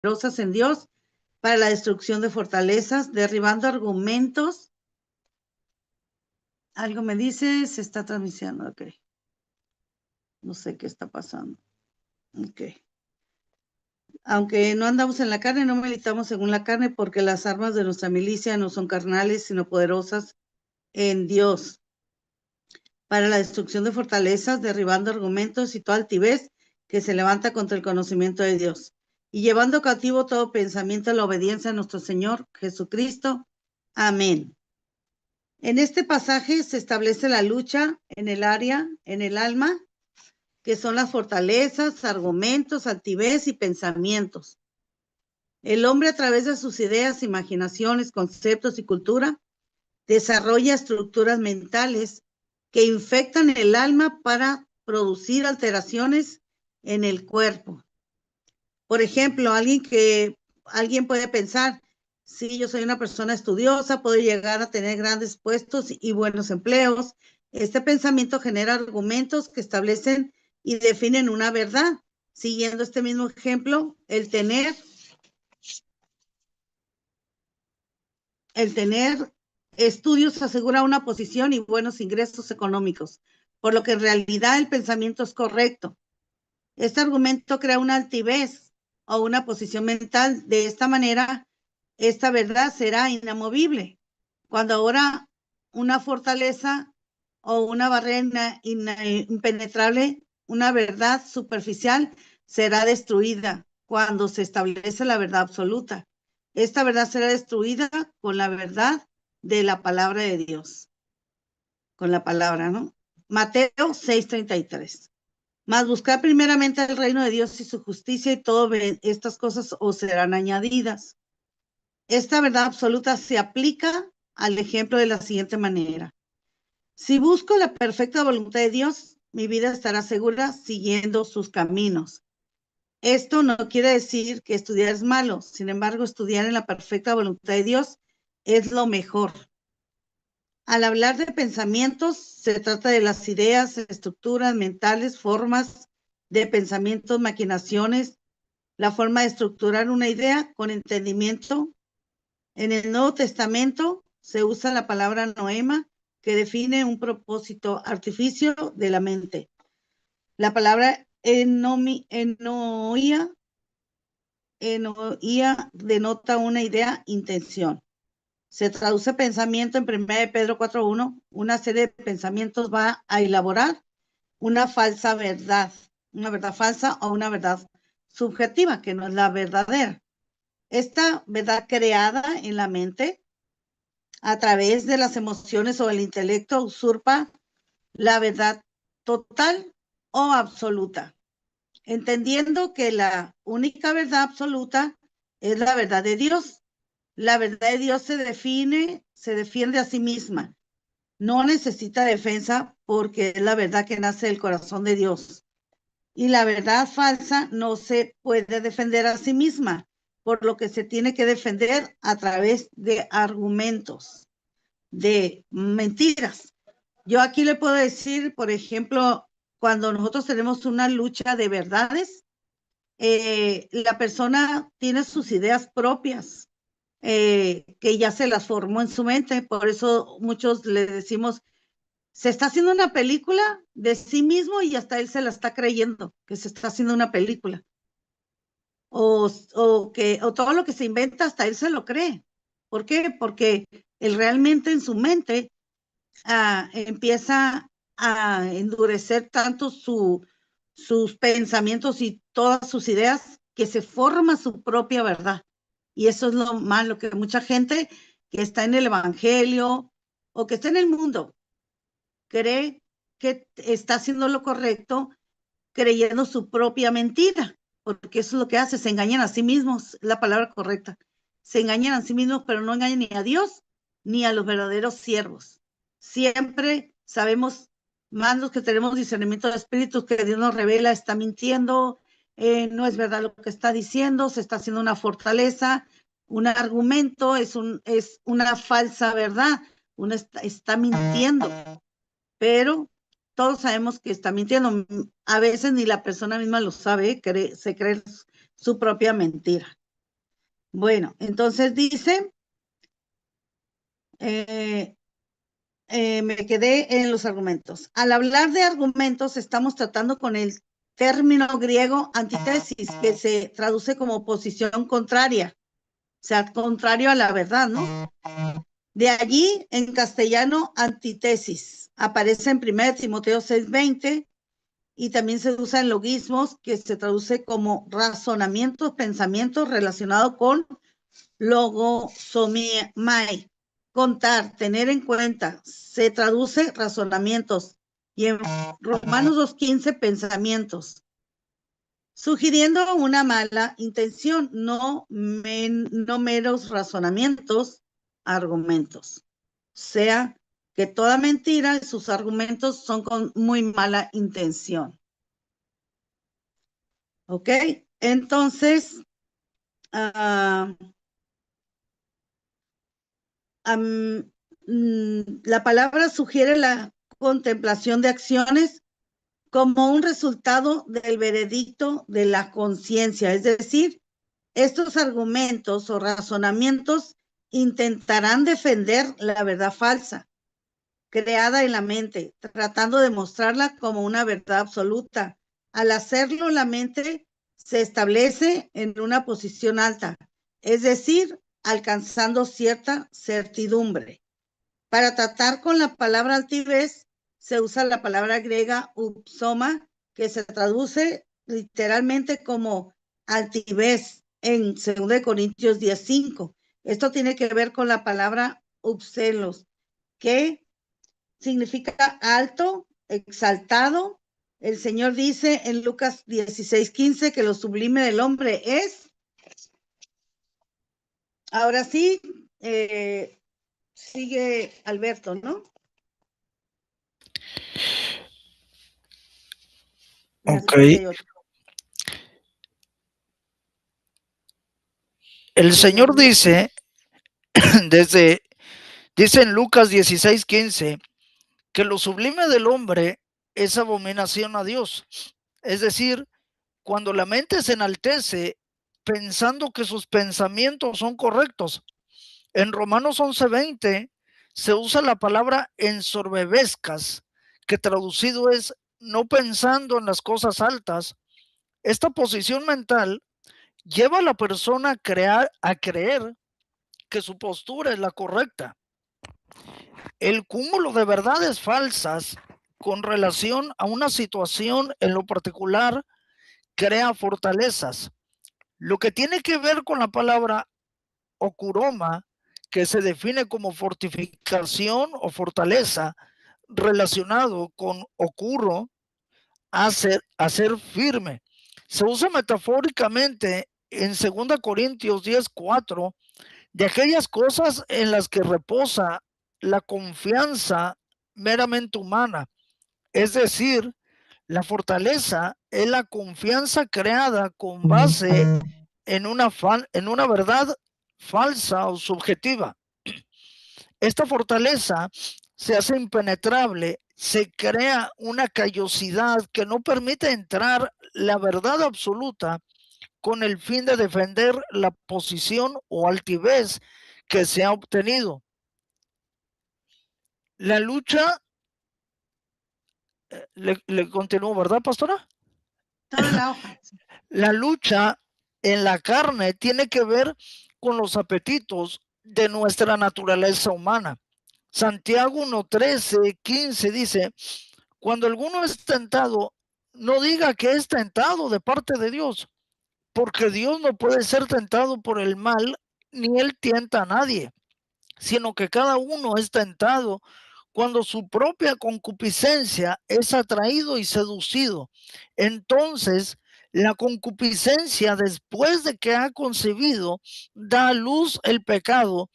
poderosas en Dios para la destrucción de fortalezas, derribando argumentos. Algo me dice, se está transmitiendo, ok. No sé qué está pasando. Ok. Aunque no andamos en la carne, no militamos según la carne, porque las armas de nuestra milicia no son carnales, sino poderosas en Dios para la destrucción de fortalezas, derribando argumentos y toda altivez que se levanta contra el conocimiento de Dios, y llevando cautivo todo pensamiento a la obediencia a nuestro Señor Jesucristo. Amén. En este pasaje se establece la lucha en el área, en el alma, que son las fortalezas, argumentos, altivez y pensamientos. El hombre, a través de sus ideas, imaginaciones, conceptos y cultura, desarrolla estructuras mentales que infectan el alma para producir alteraciones en el cuerpo. Por ejemplo, alguien puede pensar, sí, yo soy una persona estudiosa, puedo llegar a tener grandes puestos y buenos empleos. Este pensamiento genera argumentos que establecen y definen una verdad. Siguiendo este mismo ejemplo, el tener estudios asegura una posición y buenos ingresos económicos, por lo que en realidad el pensamiento es correcto. Este argumento crea una altivez o una posición mental. De esta manera, esta verdad será inamovible. Cuando ahora una fortaleza o una barrera impenetrable, una verdad superficial, será destruida cuando se establece la verdad absoluta. Esta verdad será destruida con la verdad de la palabra de Dios. Con la palabra, ¿no? Mateo 6:33. Mas buscar primeramente el reino de Dios y su justicia, y todas estas cosas os serán añadidas. Esta verdad absoluta se aplica al ejemplo de la siguiente manera. Si busco la perfecta voluntad de Dios, mi vida estará segura siguiendo sus caminos. Esto no quiere decir que estudiar es malo. Sin embargo, estudiar en la perfecta voluntad de Dios es lo mejor. Al hablar de pensamientos, se trata de las ideas, estructuras mentales, formas de pensamientos, maquinaciones, la forma de estructurar una idea con entendimiento. En el Nuevo Testamento se usa la palabra noema, que define un propósito artificio de la mente. La palabra enoía denota una idea, intención. Se traduce pensamiento en 1 Pedro 4:1. Una serie de pensamientos va a elaborar una falsa verdad, una verdad falsa o una verdad subjetiva, que no es la verdadera. Esta verdad creada en la mente a través de las emociones o el intelecto usurpa la verdad total o absoluta, entendiendo que la única verdad absoluta es la verdad de Dios. La verdad de Dios se defiende a sí misma. No necesita defensa porque es la verdad que nace del corazón de Dios. Y la verdad falsa no se puede defender a sí misma, por lo que se tiene que defender a través de argumentos, de mentiras. Yo aquí le puedo decir, por ejemplo, cuando nosotros tenemos una lucha de verdades, la persona tiene sus ideas propias, que ya se las formó en su mente. Por eso muchos le decimos, se está haciendo una película de sí mismo y hasta él se la está creyendo, que se está haciendo una película. O todo lo que se inventa, hasta él se lo cree. ¿Por qué? Porque él realmente en su mente empieza a endurecer tanto sus pensamientos y todas sus ideas, que se forma su propia verdad. Y eso es lo malo, que mucha gente que está en el evangelio o que está en el mundo cree que está haciendo lo correcto, creyendo su propia mentira, porque eso es lo que hace, se engañan a sí mismos, es la palabra correcta. Se engañan a sí mismos, pero no engañan ni a Dios ni a los verdaderos siervos. Siempre sabemos, más los que tenemos discernimiento de espíritus, que Dios nos revela, está mintiendo, no es verdad lo que está diciendo, se está haciendo una fortaleza, un argumento, es una falsa verdad, uno está mintiendo, pero todos sabemos que está mintiendo. A veces ni la persona misma lo sabe, se cree su propia mentira. Bueno, entonces dice, me quedé en los argumentos. Al hablar de argumentos, estamos tratando con el término griego antítesis, que se traduce como posición contraria, o sea, contrario a la verdad, ¿no? De allí, en castellano, antítesis. Aparece en 1 Timoteo 6:20 y también se usa en logismos, que se traduce como razonamientos, pensamientos relacionados con logosomai, contar, tener en cuenta. Se traduce razonamientos y en Romanos 2:15 pensamientos, sugiriendo una mala intención, no meros razonamientos, argumentos. O sea, que toda mentira y sus argumentos son con muy mala intención. ¿Ok? Entonces, la palabra sugiere la contemplación de acciones como un resultado del veredicto de la conciencia, es decir, estos argumentos o razonamientos intentarán defender la verdad falsa, creada en la mente, tratando de mostrarla como una verdad absoluta. Al hacerlo, la mente se establece en una posición alta, es decir, alcanzando cierta certidumbre. Para tratar con la palabra altivez, se usa la palabra griega upsoma, que se traduce literalmente como altivez en 2 Corintios 10:5. Esto tiene que ver con la palabra upselos, que significa alto, exaltado. El Señor dice en Lucas 16:15 que lo sublime del hombre es. Ahora sí, sigue Alberto, ¿no? Ok. El Señor dice, dice en Lucas 16:15, que lo sublime del hombre es abominación a Dios. Es decir, cuando la mente se enaltece pensando que sus pensamientos son correctos. En Romanos 11:20 se usa la palabra ensoberbezcas, que traducido es no pensando en las cosas altas. Esta posición mental lleva a la persona a creer que su postura es la correcta. El cúmulo de verdades falsas con relación a una situación en lo particular crea fortalezas. Lo que tiene que ver con la palabra okuroma, que se define como fortificación o fortaleza, relacionado con okuro, hacer firme. Se usa metafóricamente en 2 Corintios 10:4, de aquellas cosas en las que reposa la confianza meramente humana. Es decir, la fortaleza es la confianza creada con base en una verdad falsa o subjetiva. Esta fortaleza se hace impenetrable, se crea una callosidad que no permite entrar la verdad absoluta con el fin de defender la posición o altivez que se ha obtenido. La lucha, le continúo, ¿verdad, pastora? Toda la hoja. La lucha en la carne tiene que ver con los apetitos de nuestra naturaleza humana. Santiago 1:13-15 dice, cuando alguno es tentado, no diga que es tentado de parte de Dios, porque Dios no puede ser tentado por el mal, ni él tienta a nadie, sino que cada uno es tentado cuando su propia concupiscencia es atraído y seducido. Entonces, la concupiscencia, después de que ha concebido, da a luz el pecado,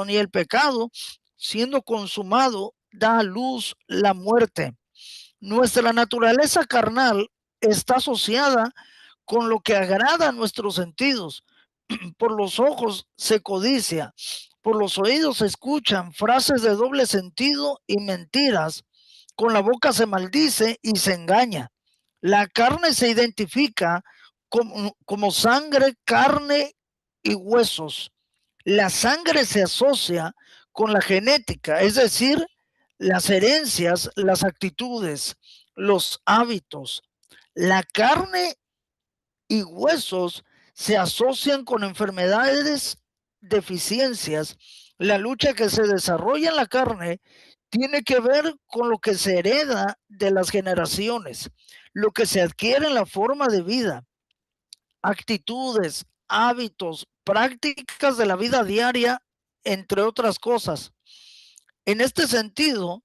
y el pecado, siendo consumado, da a luz la muerte. Nuestra naturaleza carnal está asociada con lo que agrada a nuestros sentidos. Por los ojos se codicia, por los oídos se escuchan frases de doble sentido y mentiras, con la boca se maldice y se engaña. La carne se identifica como sangre, carne y huesos. La sangre se asocia con la genética, es decir, las herencias, las actitudes, los hábitos. La carne y huesos se asocian con enfermedades, deficiencias. La lucha que se desarrolla en la carne tiene que ver con lo que se hereda de las generaciones, lo que se adquiere en la forma de vida, actitudes, hábitos, prácticas de la vida diaria, entre otras cosas. En este sentido,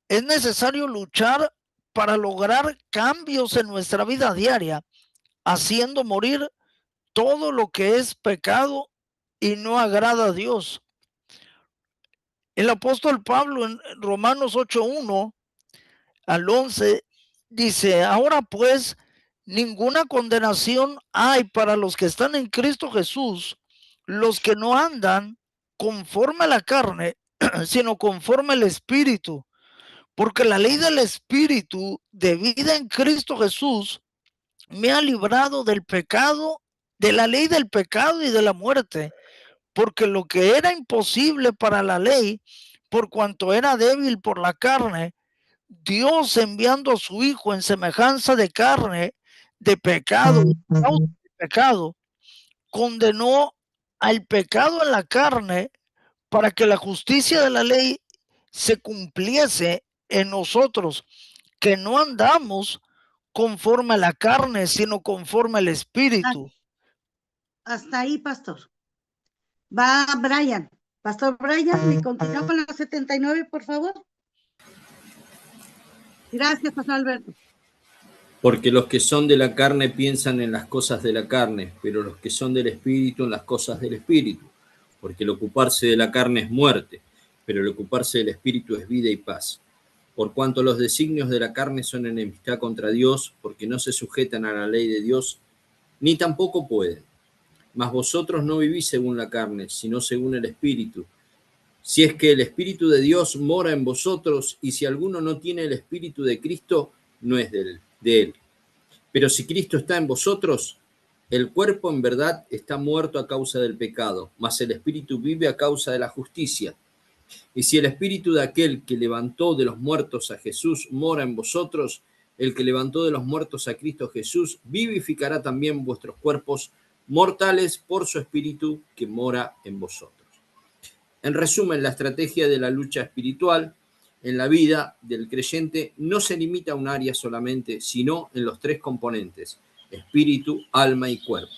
es necesario luchar para lograr cambios en nuestra vida diaria, haciendo morir todo lo que es pecado y no agrada a Dios. El apóstol Pablo en Romanos 8:1 al 11 dice: ahora pues, ninguna condenación hay para los que están en Cristo Jesús, los que no andan conforme a la carne, sino conforme al Espíritu. Porque la ley del Espíritu de vida en Cristo Jesús me ha librado del pecado, de la ley del pecado y de la muerte. Porque lo que era imposible para la ley, por cuanto era débil por la carne, Dios, enviando a su Hijo en semejanza de carne, de pecado, condenó al pecado en la carne para que la justicia de la ley se cumpliese en nosotros, que no andamos conforme a la carne, sino conforme al Espíritu. Hasta ahí, pastor. Va Brian. Pastor Brian, ¿me continúa con la 79, por favor? Gracias, pastor Alberto. Porque los que son de la carne piensan en las cosas de la carne, pero los que son del Espíritu en las cosas del Espíritu. Porque el ocuparse de la carne es muerte, pero el ocuparse del Espíritu es vida y paz. Por cuanto los designios de la carne son enemistad contra Dios, porque no se sujetan a la ley de Dios, ni tampoco pueden. Mas vosotros no vivís según la carne, sino según el Espíritu. Si es que el Espíritu de Dios mora en vosotros, y si alguno no tiene el Espíritu de Cristo, no es de él. Pero si Cristo está en vosotros, el cuerpo en verdad está muerto a causa del pecado, mas el Espíritu vive a causa de la justicia. Y si el Espíritu de aquel que levantó de los muertos a Jesús mora en vosotros, el que levantó de los muertos a Cristo Jesús vivificará también vuestros cuerpos mortales por su Espíritu que mora en vosotros. En resumen, la estrategia de la lucha espiritual en la vida del creyente no se limita a un área solamente, sino en los tres componentes: espíritu, alma y cuerpo.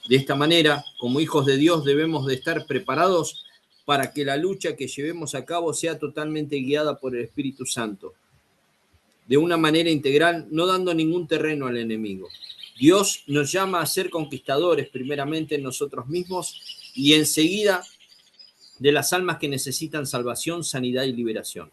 De esta manera, como hijos de Dios, debemos de estar preparados para que la lucha que llevemos a cabo sea totalmente guiada por el Espíritu Santo, de una manera integral, no dando ningún terreno al enemigo. Dios nos llama a ser conquistadores, primeramente en nosotros mismos y enseguida de las almas que necesitan salvación, sanidad y liberación.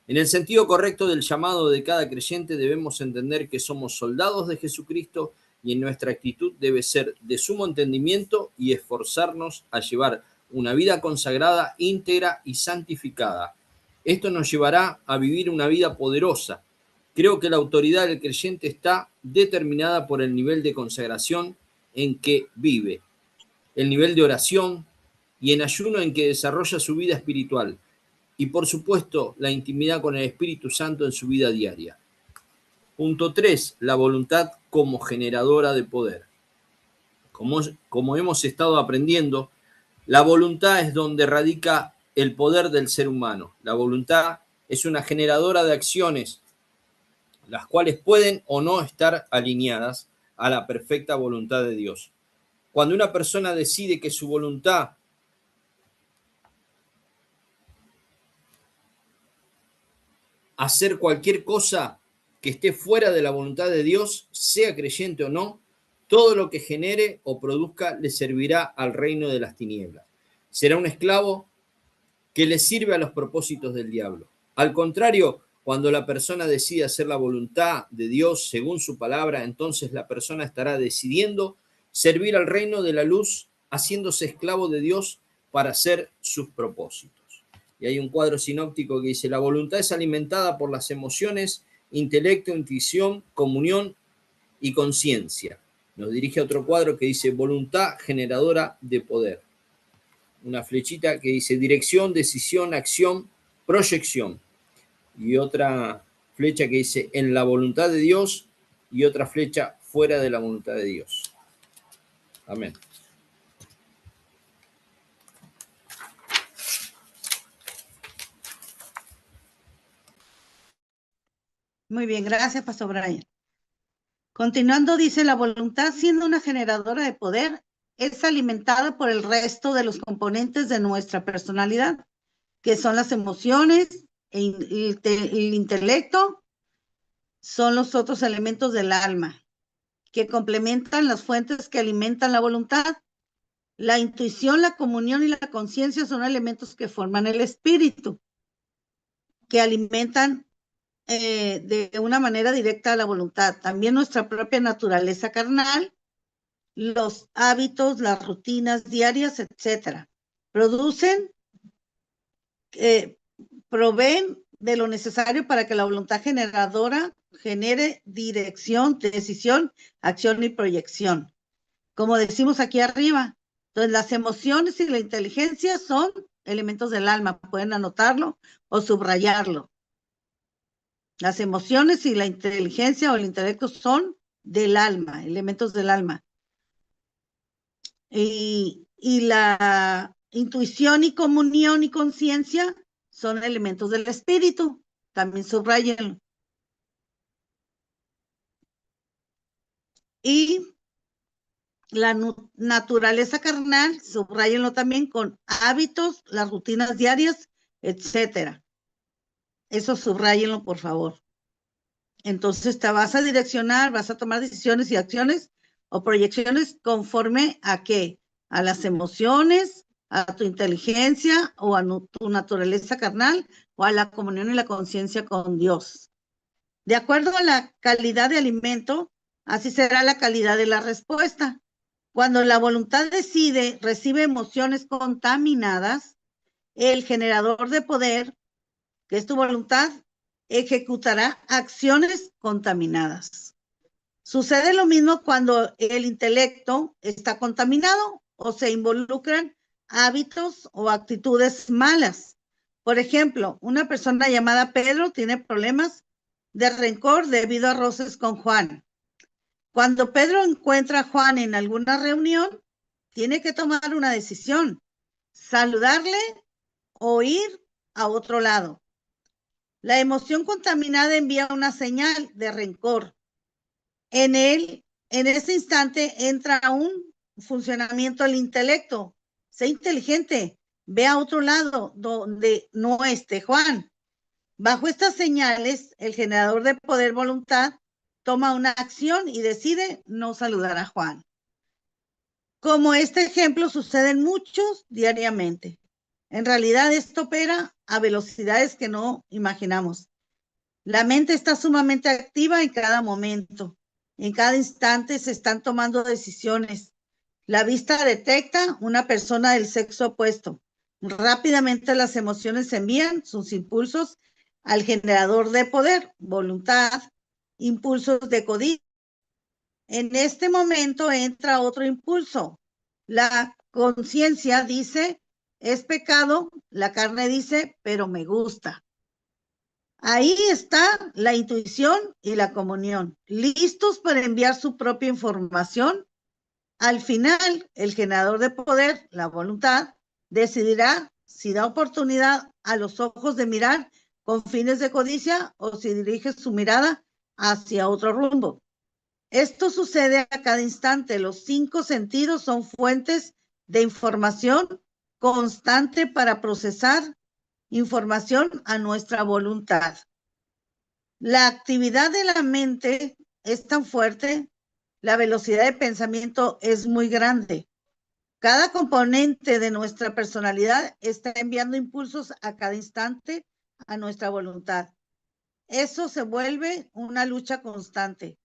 En el sentido correcto del llamado de cada creyente, debemos entender que somos soldados de Jesucristo y en nuestra actitud debe ser de sumo entendimiento y esforzarnos a llevar una vida consagrada, íntegra y santificada. Esto nos llevará a vivir una vida poderosa. Creo que la autoridad del creyente está determinada por el nivel de consagración en que vive, el nivel de oración y en ayuno en que desarrolla su vida espiritual y, por supuesto, la intimidad con el Espíritu Santo en su vida diaria. Punto 3. La voluntad como generadora de poder. Como hemos estado aprendiendo, la voluntad es donde radica el poder del ser humano. La voluntad es una generadora de acciones, las cuales pueden o no estar alineadas a la perfecta voluntad de Dios. Cuando una persona decide que su voluntad hacer cualquier cosa que esté fuera de la voluntad de Dios, sea creyente o no, todo lo que genere o produzca le servirá al reino de las tinieblas. Será un esclavo que le sirve a los propósitos del diablo. Al contrario, cuando la persona decide hacer la voluntad de Dios según su palabra, entonces la persona estará decidiendo servir al reino de la luz, haciéndose esclavo de Dios para hacer sus propósitos. Y hay un cuadro sinóptico que dice: la voluntad es alimentada por las emociones, intelecto, intuición, comunión y conciencia. Nos dirige a otro cuadro que dice voluntad generadora de poder. Una flechita que dice dirección, decisión, acción, proyección. Y otra flecha que dice en la voluntad de Dios y otra flecha fuera de la voluntad de Dios. Amén. Muy bien, gracias, Pastor Brian. Continuando, dice, la voluntad, siendo una generadora de poder, es alimentada por el resto de los componentes de nuestra personalidad, que son las emociones, el intelecto, son los otros elementos del alma, que complementan las fuentes que alimentan la voluntad. La intuición, la comunión y la conciencia son elementos que forman el espíritu, que alimentan de una manera directa a la voluntad. También nuestra propia naturaleza carnal, los hábitos, las rutinas diarias, etcétera, proveen de lo necesario para que la voluntad generadora genere dirección, decisión, acción y proyección. Como decimos aquí arriba, entonces las emociones y la inteligencia son elementos del alma, pueden anotarlo o subrayarlo. Las emociones y la inteligencia o el intelecto son del alma, elementos del alma. Y la intuición y comunión y conciencia son elementos del espíritu. También subrayenlo. Y la naturaleza carnal, subrayenlo también con hábitos, las rutinas diarias, etcétera. Eso subrayenlo, por favor. Entonces te vas a direccionar, vas a tomar decisiones y acciones o proyecciones conforme a qué, a las emociones, a tu inteligencia o a tu naturaleza carnal o a la comunión y la conciencia con Dios. De acuerdo a la calidad de alimento, así será la calidad de la respuesta. Cuando la voluntad decide, recibe emociones contaminadas, el generador de poder, que es tu voluntad, ejecutará acciones contaminadas. Sucede lo mismo cuando el intelecto está contaminado o se involucran hábitos o actitudes malas. Por ejemplo, una persona llamada Pedro tiene problemas de rencor debido a roces con Juan. Cuando Pedro encuentra a Juan en alguna reunión, tiene que tomar una decisión, saludarle o ir a otro lado. La emoción contaminada envía una señal de rencor. En ese instante entra un funcionamiento del intelecto. Sé inteligente, ve a otro lado donde no esté Juan. Bajo estas señales, el generador de poder voluntad toma una acción y decide no saludar a Juan. Como este ejemplo suceden muchos diariamente. En realidad esto opera a velocidades que no imaginamos. La mente está sumamente activa en cada momento. En cada instante se están tomando decisiones. La vista detecta una persona del sexo opuesto. Rápidamente las emociones envían sus impulsos al generador de poder, voluntad, impulsos de codicia. En este momento entra otro impulso. La conciencia dice, es pecado, la carne dice, pero me gusta. Ahí está la intuición y la comunión, listos para enviar su propia información. Al final, el generador de poder, la voluntad, decidirá si da oportunidad a los ojos de mirar con fines de codicia o si dirige su mirada hacia otro rumbo. Esto sucede a cada instante. Los 5 sentidos son fuentes de información constante para procesar información a nuestra voluntad. La actividad de la mente es tan fuerte, la velocidad de pensamiento es muy grande. Cada componente de nuestra personalidad está enviando impulsos a cada instante a nuestra voluntad. Eso se vuelve una lucha constante.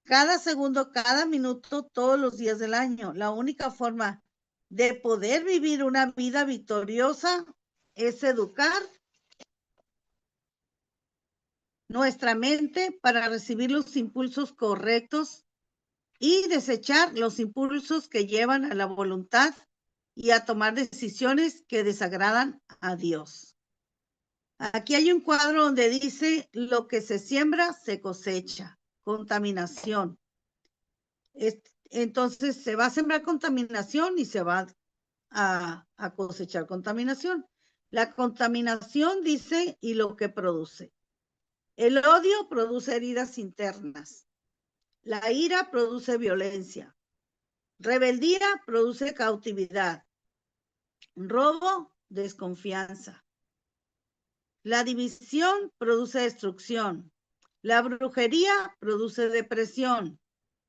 Cada segundo, cada minuto, todos los días del año. La única forma de poder vivir una vida victoriosa es educar nuestra mente para recibir los impulsos correctos y desechar los impulsos que llevan a la voluntad y a tomar decisiones que desagradan a Dios. Aquí hay un cuadro donde dice: lo que se siembra se cosecha. Contaminación. Entonces se va a sembrar contaminación y se va a cosechar contaminación. La contaminación dice: y lo que produce. El odio produce heridas internas. La ira produce violencia. Rebeldía produce cautividad. Robo, desconfianza. La división produce destrucción. La brujería produce depresión.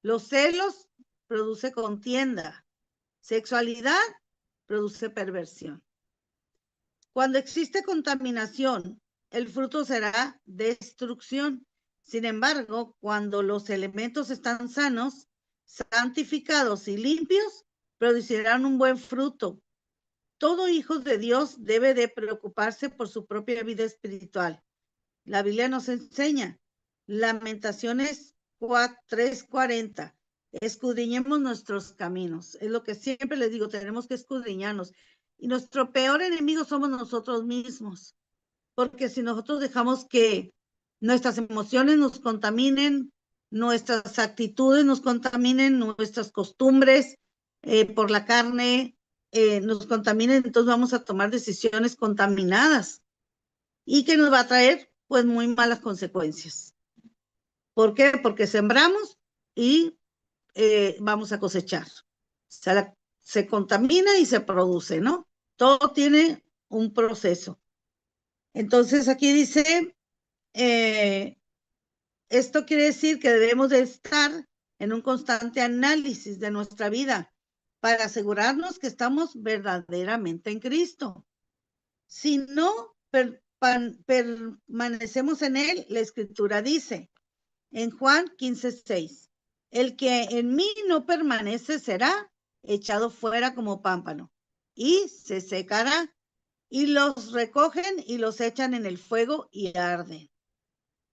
Los celos produce contienda. Sexualidad produce perversión. Cuando existe contaminación, el fruto será destrucción. Sin embargo, cuando los elementos están sanos, santificados y limpios, producirán un buen fruto. Todo hijo de Dios debe de preocuparse por su propia vida espiritual. La Biblia nos enseña, Lamentaciones 3:40, escudriñemos nuestros caminos. Es lo que siempre les digo, tenemos que escudriñarnos. Y nuestro peor enemigo somos nosotros mismos. Porque si nosotros dejamos que nuestras emociones nos contaminen, nuestras actitudes nos contaminen, nuestras costumbres por la carne nos contaminen, entonces vamos a tomar decisiones contaminadas y que nos va a traer pues muy malas consecuencias. ¿Por qué? Porque sembramos y vamos a cosechar. Se contamina y se produce, ¿no? Todo tiene un proceso. Entonces aquí dice, esto quiere decir que debemos de estar en un constante análisis de nuestra vida para asegurarnos que estamos verdaderamente en Cristo. Si no permanecemos en Él, la Escritura dice en Juan 15:6, el que en mí no permanece será echado fuera como pámpano y se secará, y los recogen y los echan en el fuego y arden.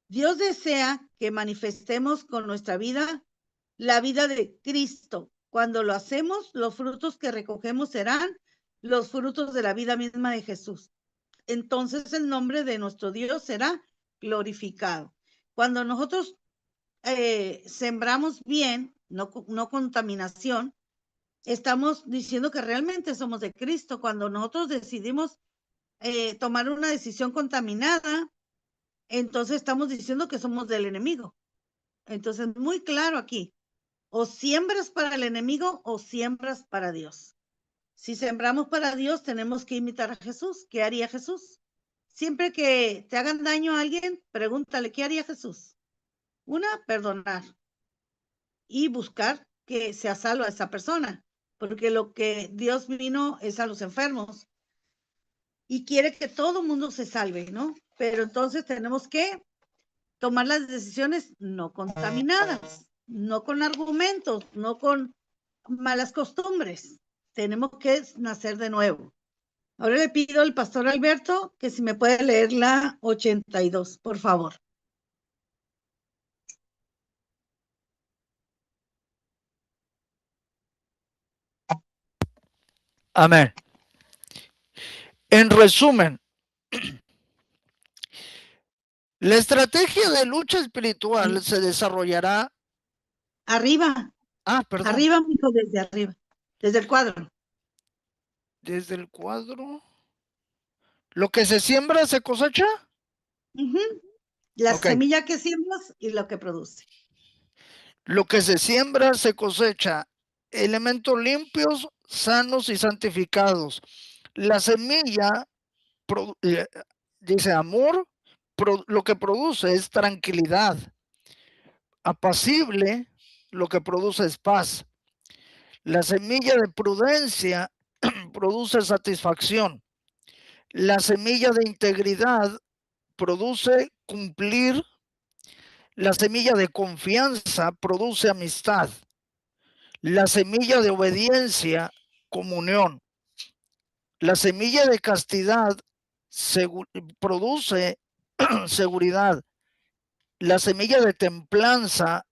Dios desea que manifestemos con nuestra vida la vida de Cristo. Cuando lo hacemos, los frutos que recogemos serán los frutos de la vida misma de Jesús. Entonces el nombre de nuestro Dios será glorificado. Cuando nosotros sembramos bien, no contaminación, estamos diciendo que realmente somos de Cristo. Cuando nosotros decidimos tomar una decisión contaminada, entonces estamos diciendo que somos del enemigo. Entonces, muy claro aquí, o siembras para el enemigo o siembras para Dios. Si sembramos para Dios, tenemos que imitar a Jesús. ¿Qué haría Jesús? Siempre que te hagan daño a alguien, pregúntale, ¿qué haría Jesús? Una, perdonar y buscar que sea salva esa persona, porque lo que Dios vino es a los enfermos y quiere que todo el mundo se salve, ¿no? Pero entonces tenemos que tomar las decisiones no contaminadas, no con argumentos, no con malas costumbres. Tenemos que nacer de nuevo. Ahora le pido al pastor Alberto que si me puede leer la 82, por favor. Amén. En resumen, la estrategia de lucha espiritual se desarrollará. Arriba. Perdón. Arriba, mijo, desde arriba. Desde el cuadro. Desde el cuadro. ¿Lo que se siembra se cosecha? La semilla que siembras y lo que produce. Lo que se siembra se cosecha. Elementos limpios, sanos y santificados. La semilla dice amor, lo que produce es tranquilidad. Apacible, lo que produce es paz. La semilla de prudencia produce satisfacción. La semilla de integridad produce cumplir. La semilla de confianza produce amistad. La semilla de obediencia, comunión. La semilla de castidad produce seguridad. La semilla de templanza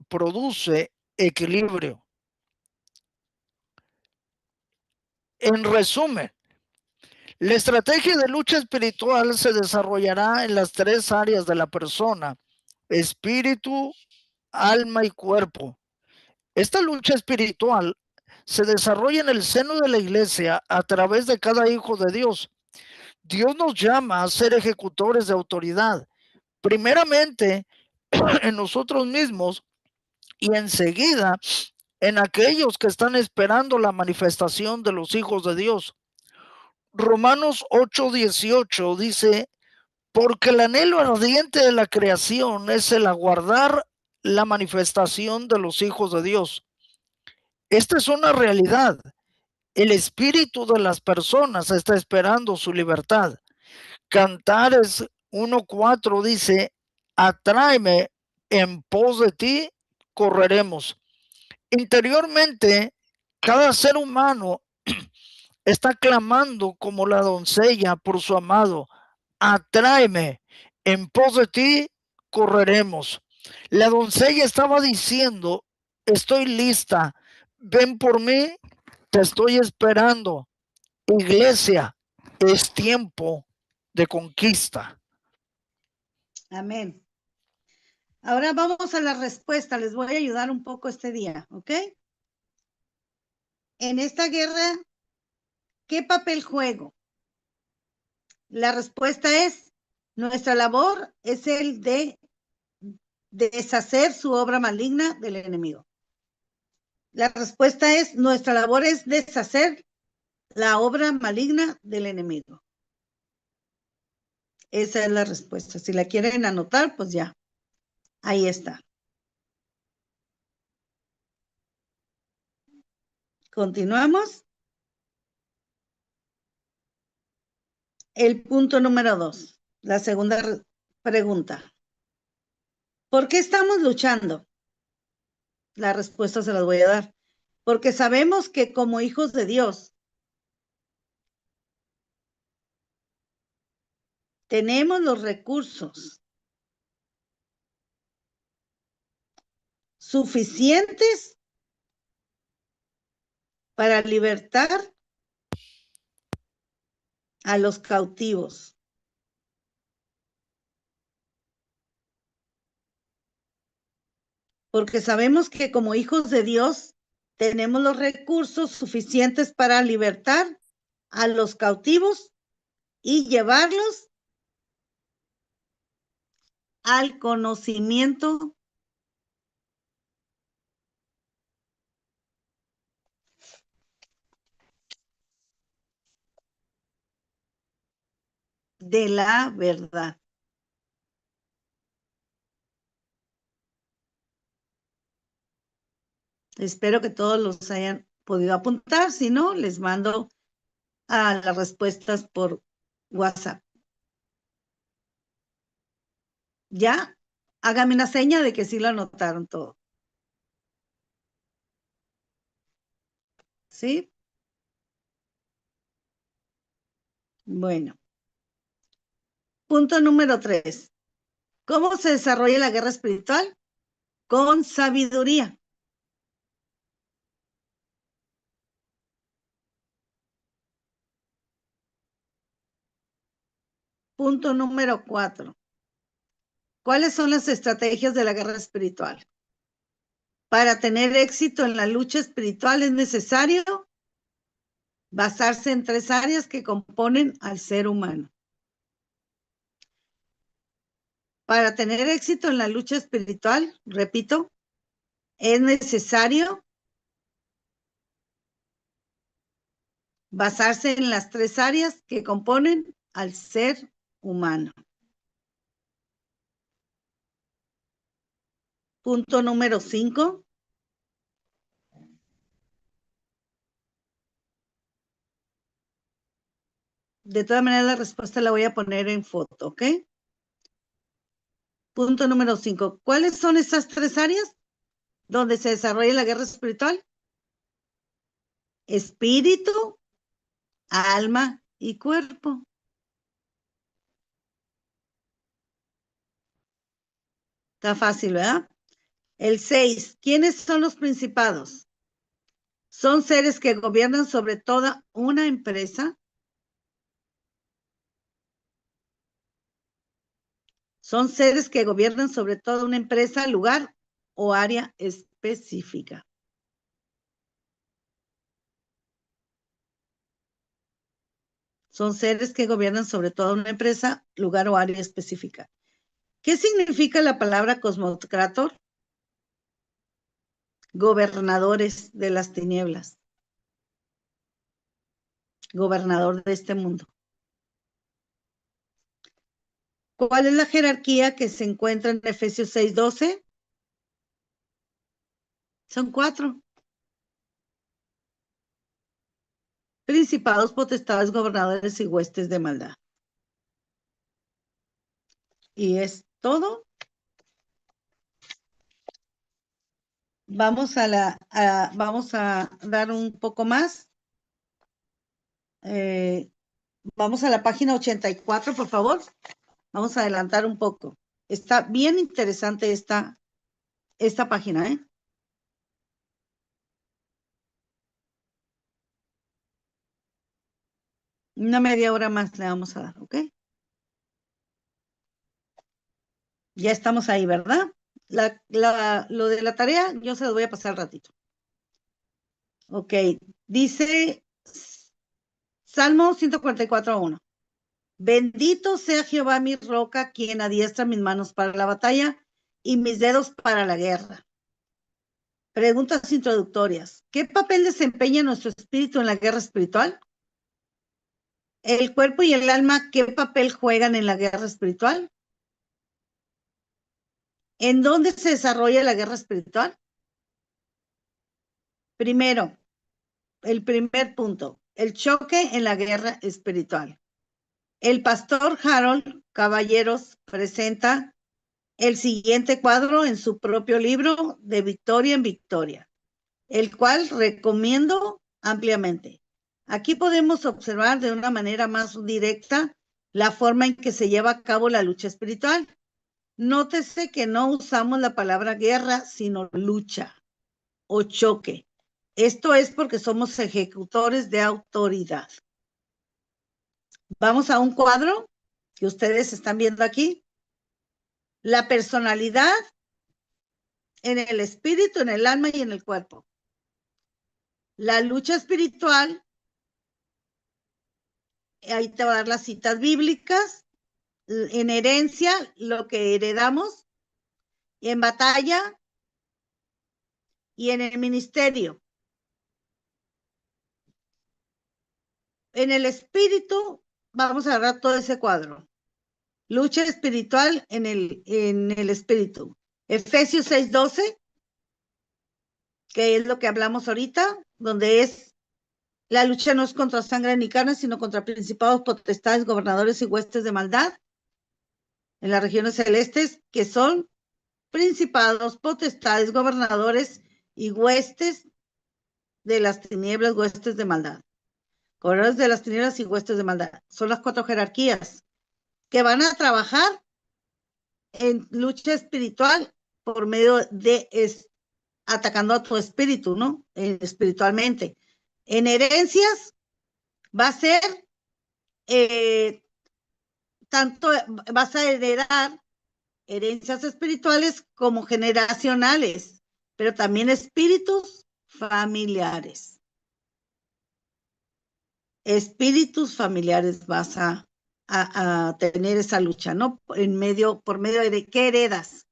produce equilibrio. En resumen, la estrategia de lucha espiritual se desarrollará en las tres áreas de la persona: espíritu, alma y cuerpo. Esta lucha espiritual se desarrolla en el seno de la iglesia a través de cada hijo de Dios. Dios nos llama a ser ejecutores de autoridad, primeramente en nosotros mismos y enseguida en aquellos que están esperando la manifestación de los hijos de Dios. Romanos 8:18 dice: porque el anhelo ardiente de la creación es el aguardar la manifestación de los hijos de Dios. Esta es una realidad. El espíritu de las personas está esperando su libertad. Cantares 1:4 dice: atráeme, en pos de ti correremos. Interiormente, cada ser humano está clamando como la doncella por su amado: atráeme, en pos de ti correremos. La doncella estaba diciendo: estoy lista, ven por mí, te estoy esperando. Iglesia, es tiempo de conquista. Amén. Ahora vamos a la respuesta. Les voy a ayudar un poco este día, ¿ok? En esta guerra, ¿qué papel juego? La respuesta es: nuestra labor es el de deshacer su obra maligna del enemigo. La respuesta es: nuestra labor es deshacer la obra maligna del enemigo. Esa es la respuesta. Si la quieren anotar, pues ya. Ahí está. Continuamos. El punto número 2, la segunda pregunta. ¿Por qué estamos luchando? La respuesta se las voy a dar. Porque sabemos que como hijos de Dios tenemos los recursos suficientes para libertar a los cautivos. Porque sabemos que como hijos de Dios tenemos los recursos suficientes para libertar a los cautivos y llevarlos al conocimiento de la verdad. Espero que todos los hayan podido apuntar. Si no, les mando a las respuestas por WhatsApp. Ya, hágame una seña de que sí lo anotaron todo. ¿Sí? Bueno. Punto número 3. ¿Cómo se desarrolla la guerra espiritual? Con sabiduría. Punto número 4. ¿Cuáles son las estrategias de la guerra espiritual? Para tener éxito en la lucha espiritual es necesario basarse en 3 áreas que componen al ser humano. Para tener éxito en la lucha espiritual, repito, es necesario basarse en las 3 áreas que componen al ser humano. Punto número 5. De todas maneras, la respuesta la voy a poner en foto, ¿ok? Punto número 5. ¿Cuáles son esas 3 áreas donde se desarrolla la guerra espiritual? Espíritu, alma y cuerpo. Está fácil, ¿verdad? El 6. ¿Quiénes son los principados? Son seres que gobiernan sobre toda una empresa. Son seres que gobiernan sobre toda una empresa, lugar o área específica. Son seres que gobiernan sobre toda una empresa, lugar o área específica. ¿Qué significa la palabra cosmocrator? Gobernadores de las tinieblas. Gobernador de este mundo. ¿Cuál es la jerarquía que se encuentra en Efesios 6:12? Son 4. Principados, potestades, gobernadores y huestes de maldad. Y es todo. Vamos a dar un poco más. Vamos a la página 84, por favor. Vamos a adelantar un poco. Está bien interesante esta página, ¿eh? Una media hora más le vamos a dar, ¿ok? Ya estamos ahí, ¿verdad? Lo de la tarea yo se lo voy a pasar al ratito. Ok, dice Salmo 144:1. Bendito sea Jehová mi roca, quien adiestra mis manos para la batalla y mis dedos para la guerra. Preguntas introductorias. ¿Qué papel desempeña nuestro espíritu en la guerra espiritual? ¿El cuerpo y el alma qué papel juegan en la guerra espiritual? ¿En dónde se desarrolla la guerra espiritual? Primero, el primer punto, el choque en la guerra espiritual. El pastor Harold Caballeros presenta el siguiente cuadro en su propio libro De Victoria en Victoria, el cual recomiendo ampliamente. Aquí podemos observar de una manera más directa la forma en que se lleva a cabo la lucha espiritual. Nótese que no usamos la palabra guerra, sino lucha o choque. Esto es porque somos ejecutores de autoridad. Vamos a un cuadro que ustedes están viendo aquí. La personalidad en el espíritu, en el alma y en el cuerpo. La lucha espiritual, ahí te va a dar las citas bíblicas. En herencia, lo que heredamos. Y en batalla y en el ministerio. En el espíritu, vamos a agarrar todo ese cuadro. Lucha espiritual en el espíritu. Efesios 6:12, que es lo que hablamos ahorita, donde es la lucha no es contra sangre ni carne, sino contra principados, potestades, gobernadores y huestes de maldad en las regiones celestes, que son principados, potestades, gobernadores y huestes de las tinieblas, huestes de maldad. Gobernadores de las tinieblas y huestes de maldad. Son las 4 jerarquías que van a trabajar en lucha espiritual por medio de atacando a tu espíritu, ¿no? Espiritualmente. En herencias va a ser tanto vas a heredar herencias espirituales como generacionales, pero también espíritus familiares. Espíritus familiares vas a tener esa lucha, ¿no? Por medio de qué heredas.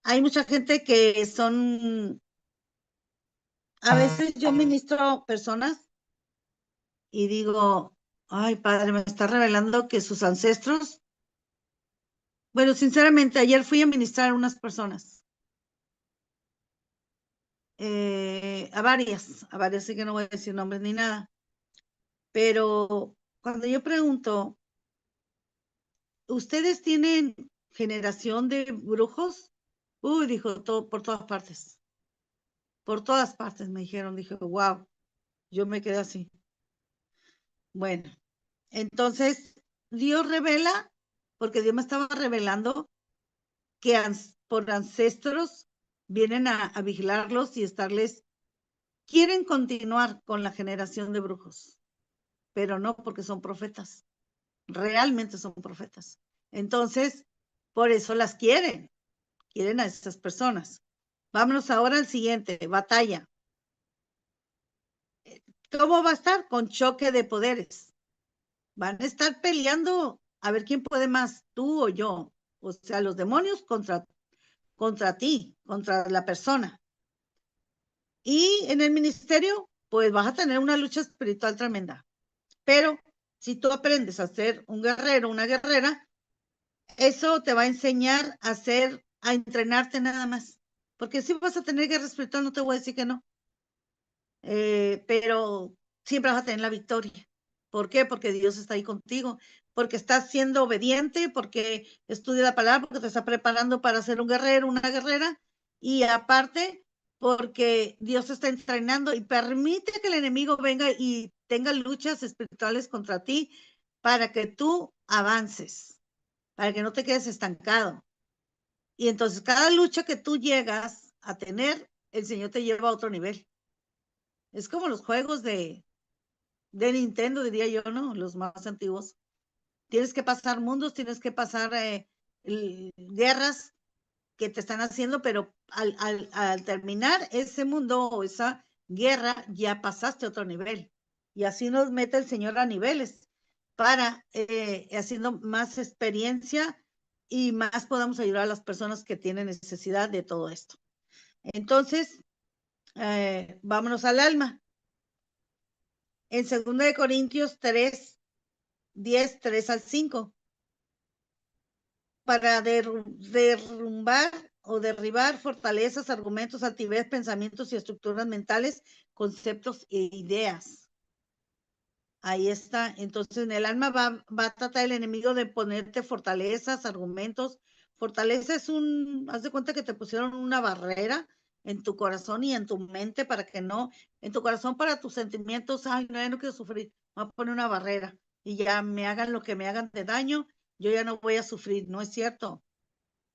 Hay mucha gente que son, a veces yo ministro personas y digo, ay, padre, me está revelando que sus ancestros, bueno, sinceramente, ayer fui a ministrar a unas personas, a varias, así que no voy a decir nombres ni nada, pero cuando yo pregunto, ¿ustedes tienen generación de brujos? Uy, dijo, todo, por todas partes me dijeron, dije, wow, yo me quedé así. Bueno, entonces Dios revela, porque Dios me estaba revelando que por ancestros vienen a vigilarlos y estarles, quieren continuar con la generación de brujos, pero no porque son profetas, realmente son profetas. Entonces, por eso las quieren a esas personas. Vámonos ahora al siguiente, batalla. ¿Cómo va a estar? Con choque de poderes. Van a estar peleando a ver quién puede más, tú o yo. O sea, los demonios contra ti, contra la persona. Y en el ministerio, pues vas a tener una lucha espiritual tremenda. Pero si tú aprendes a ser un guerrero, una guerrera, eso te va a enseñar a entrenarte nada más. Porque si vas a tener guerra espiritual, no te voy a decir que no. Pero siempre vas a tener la victoria. ¿Por qué? Porque Dios está ahí contigo, porque estás siendo obediente, porque estudia la palabra, porque te está preparando para ser un guerrero, una guerrera, y aparte, porque Dios te está entrenando y permite que el enemigo venga y tenga luchas espirituales contra ti para que tú avances, para que no te quedes estancado. Y entonces cada lucha que tú llegas a tener, el Señor te lleva a otro nivel. Es como los juegos de Nintendo, diría yo, ¿no? Los más antiguos. Tienes que pasar mundos, tienes que pasar guerras que te están haciendo, pero al terminar ese mundo o esa guerra, ya pasaste a otro nivel. Y así nos mete el Señor a niveles para haciendo más experiencia y más podamos ayudar a las personas que tienen necesidad de todo esto. Entonces, vámonos al alma. En 2 Corintios 3, 10, 3 al 5, para derrumbar o derribar fortalezas, argumentos, altivez, pensamientos y estructuras mentales, conceptos e ideas. Ahí está. Entonces, en el alma va a tratar el enemigo de ponerte fortalezas, argumentos. Fortaleza es haz de cuenta que te pusieron una barrera en tu corazón y en tu mente para que no, en tu corazón para tus sentimientos, ay, no, yo no quiero sufrir, voy a poner una barrera y ya me hagan lo que me hagan de daño, yo ya no voy a sufrir, no es cierto.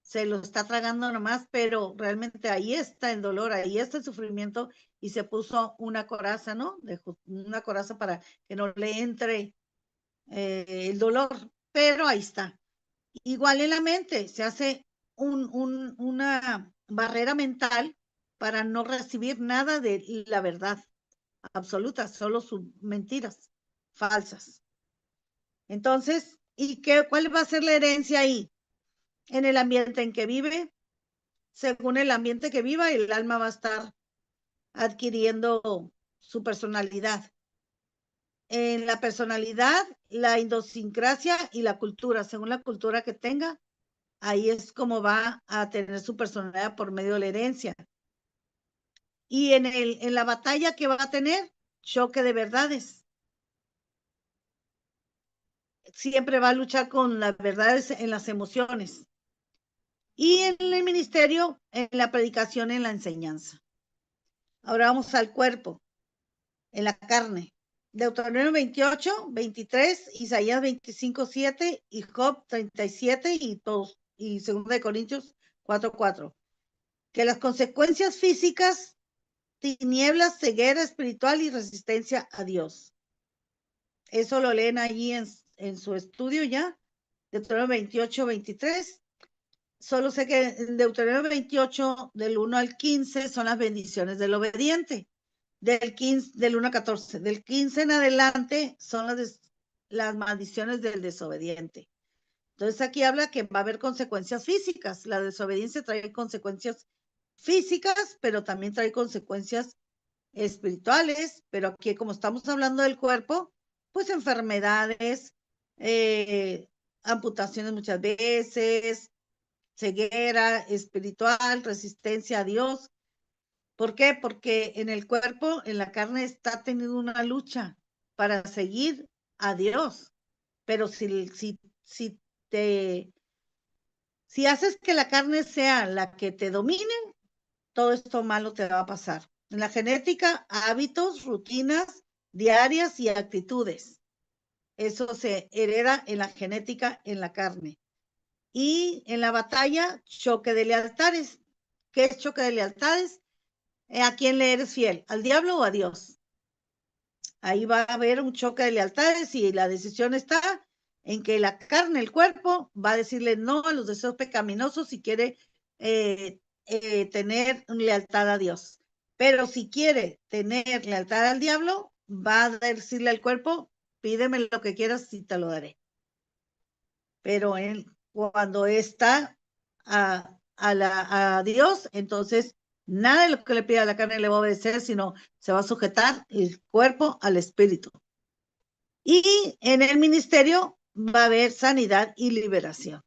Se lo está tragando nomás, pero realmente ahí está el dolor, ahí está el sufrimiento y se puso una coraza, ¿no? Una coraza para que no le entre el dolor, pero ahí está. Igual en la mente, se hace una barrera mental para no recibir nada de la verdad absoluta, solo sus mentiras falsas. Entonces, ¿cuál va a ser la herencia ahí? En el ambiente en que vive, según el ambiente que viva, el alma va a estar adquiriendo su personalidad. En la personalidad, la idiosincrasia y la cultura, según la cultura que tenga, ahí es como va a tener su personalidad por medio de la herencia. Y en la batalla que va a tener, choque de verdades. Siempre va a luchar con las verdades en las emociones. Y en el ministerio, en la predicación, en la enseñanza. Ahora vamos al cuerpo, en la carne. Deuteronomio 28, 23, Isaías 25, 7 y Job 37 y todos, y 2 Corintios 4, 4. Que las consecuencias físicas, tinieblas, ceguera espiritual y resistencia a Dios. Eso lo leen allí en su estudio ya, Deuteronomio 28, 23. Solo sé que en Deuteronomio 28, del 1 al 15, son las bendiciones del obediente. Del 1 al 14. Del 15 en adelante son las maldiciones del desobediente. Entonces aquí habla que va a haber consecuencias físicas. La desobediencia trae consecuencias físicas, pero también trae consecuencias espirituales. Pero aquí, como estamos hablando del cuerpo, pues enfermedades, amputaciones muchas veces, ceguera espiritual, resistencia a Dios. ¿Por qué? Porque en el cuerpo, en la carne, está teniendo una lucha para seguir a Dios. Pero si haces que la carne sea la que te domine, todo esto malo te va a pasar. En la genética, hábitos, rutinas diarias y actitudes. Eso se hereda en la genética, en la carne. Y en la batalla, choque de lealtades. ¿Qué es choque de lealtades? ¿A quién le eres fiel? ¿Al diablo o a Dios? Ahí va a haber un choque de lealtades y la decisión está en que la carne, el cuerpo, va a decirle no a los deseos pecaminosos si quiere tener lealtad a Dios. Pero si quiere tener lealtad al diablo, va a decirle al cuerpo, pídeme lo que quieras y te lo daré. Pero cuando está a Dios, entonces nada de lo que le pida a la carne le va a obedecer, sino se va a sujetar el cuerpo al espíritu. Y en el ministerio va a haber sanidad y liberación.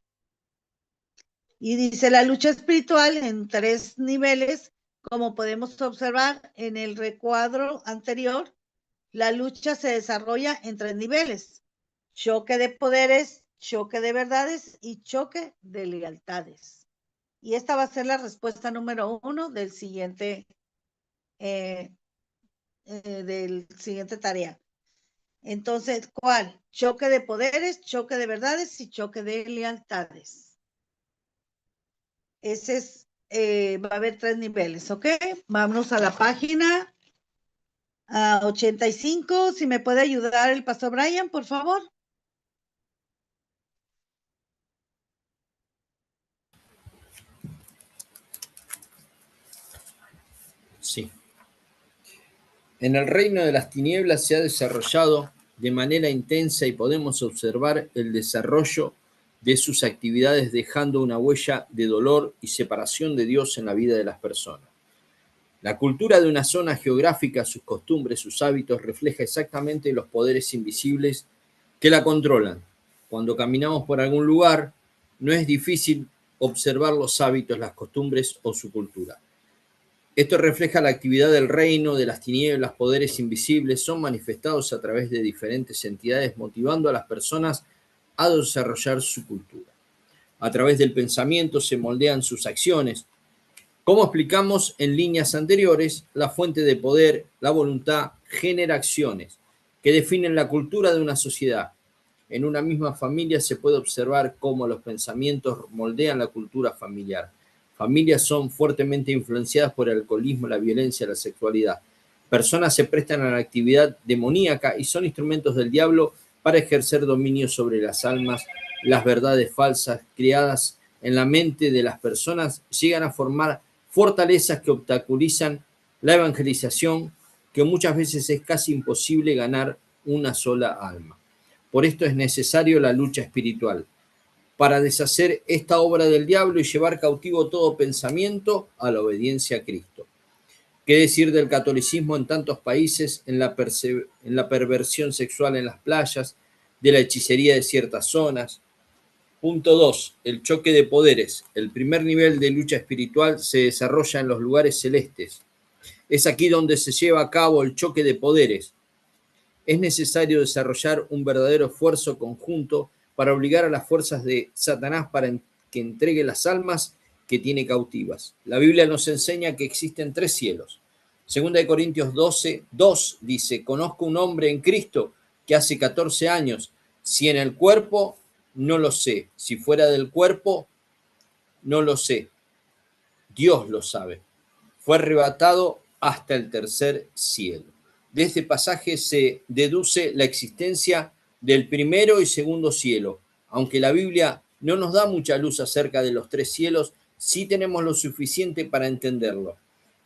Y dice la lucha espiritual en 3 niveles, como podemos observar en el recuadro anterior, la lucha se desarrolla en 3 niveles: choque de poderes, choque de verdades y choque de lealtades. Y esta va a ser la respuesta número 1 del siguiente tarea. Entonces, ¿cuál? Choque de poderes, choque de verdades y choque de lealtades. Ese es, va a haber 3 niveles, ¿ok? Vámonos a la página 85. Si me puede ayudar el pastor Brian, por favor. Sí. En el reino de las tinieblas se ha desarrollado de manera intensa y podemos observar el desarrollo de sus actividades dejando una huella de dolor y separación de Dios en la vida de las personas. La cultura de una zona geográfica, sus costumbres, sus hábitos, refleja exactamente los poderes invisibles que la controlan. Cuando caminamos por algún lugar, no es difícil observar los hábitos, las costumbres o su cultura. Esto refleja la actividad del reino de las tinieblas, poderes invisibles, son manifestados a través de diferentes entidades, motivando a las personas a desarrollar su cultura. A través del pensamiento se moldean sus acciones. Como explicamos en líneas anteriores, la fuente de poder, la voluntad, genera acciones que definen la cultura de una sociedad. En una misma familia se puede observar cómo los pensamientos moldean la cultura familiar. Familias son fuertemente influenciadas por el alcoholismo, la violencia, la sexualidad. Personas se prestan a la actividad demoníaca y son instrumentos del diablo para ejercer dominio sobre las almas. Las verdades falsas creadas en la mente de las personas llegan a formar fortalezas que obstaculizan la evangelización, que muchas veces es casi imposible ganar una sola alma. Por esto es necesario la lucha espiritual, para deshacer esta obra del diablo y llevar cautivo todo pensamiento a la obediencia a Cristo. ¿Qué decir del catolicismo en tantos países, en la perversión sexual en las playas, de la hechicería de ciertas zonas? Punto 2. El choque de poderes. El primer nivel de lucha espiritual se desarrolla en los lugares celestes. Es aquí donde se lleva a cabo el choque de poderes. Es necesario desarrollar un verdadero esfuerzo conjunto para obligar a las fuerzas de Satanás para que entregue las almas que tiene cautivas. La Biblia nos enseña que existen 3 cielos. Segunda de Corintios 12:2 dice: conozco un hombre en Cristo que hace 14 años, si en el cuerpo, no lo sé, si fuera del cuerpo, no lo sé, Dios lo sabe. Fue arrebatado hasta el tercer cielo. De este pasaje se deduce la existencia del primero y segundo cielo. Aunque la Biblia no nos da mucha luz acerca de los 3 cielos, sí tenemos lo suficiente para entenderlo.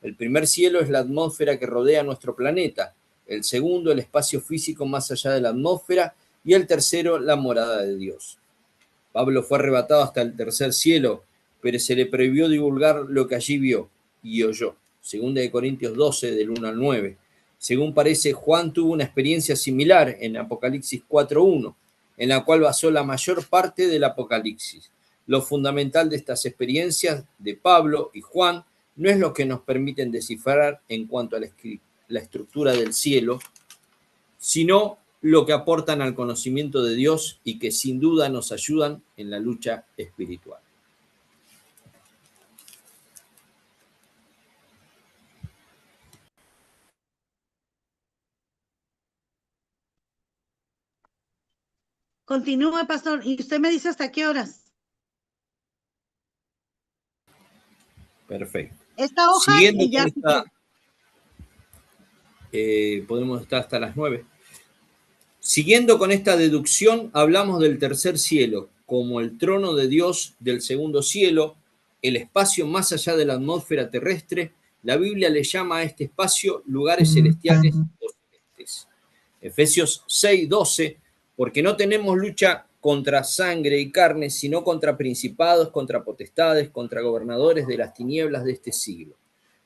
El primer cielo es la atmósfera que rodea nuestro planeta, el segundo el espacio físico más allá de la atmósfera y el tercero la morada de Dios. Pablo fue arrebatado hasta el tercer cielo, pero se le prohibió divulgar lo que allí vio y oyó. Segunda de Corintios 12, del 1 al 9. Según parece, Juan tuvo una experiencia similar en Apocalipsis 4:1, en la cual basó la mayor parte del Apocalipsis. Lo fundamental de estas experiencias de Pablo y Juan no es lo que nos permiten descifrar en cuanto a la estructura del cielo, sino lo que aportan al conocimiento de Dios y que sin duda nos ayudan en la lucha espiritual. Continúe, pastor. Y usted me dice hasta qué horas. Perfecto. Esta hoja Siguiendo y ya. con esta, podemos estar hasta las 9. Siguiendo con esta deducción, hablamos del tercer cielo, como el trono de Dios del segundo cielo, el espacio más allá de la atmósfera terrestre. La Biblia le llama a este espacio lugares celestiales o celestes. Efesios 6:12, porque no tenemos lucha contra sangre y carne, sino contra principados, contra potestades, contra gobernadores de las tinieblas de este siglo,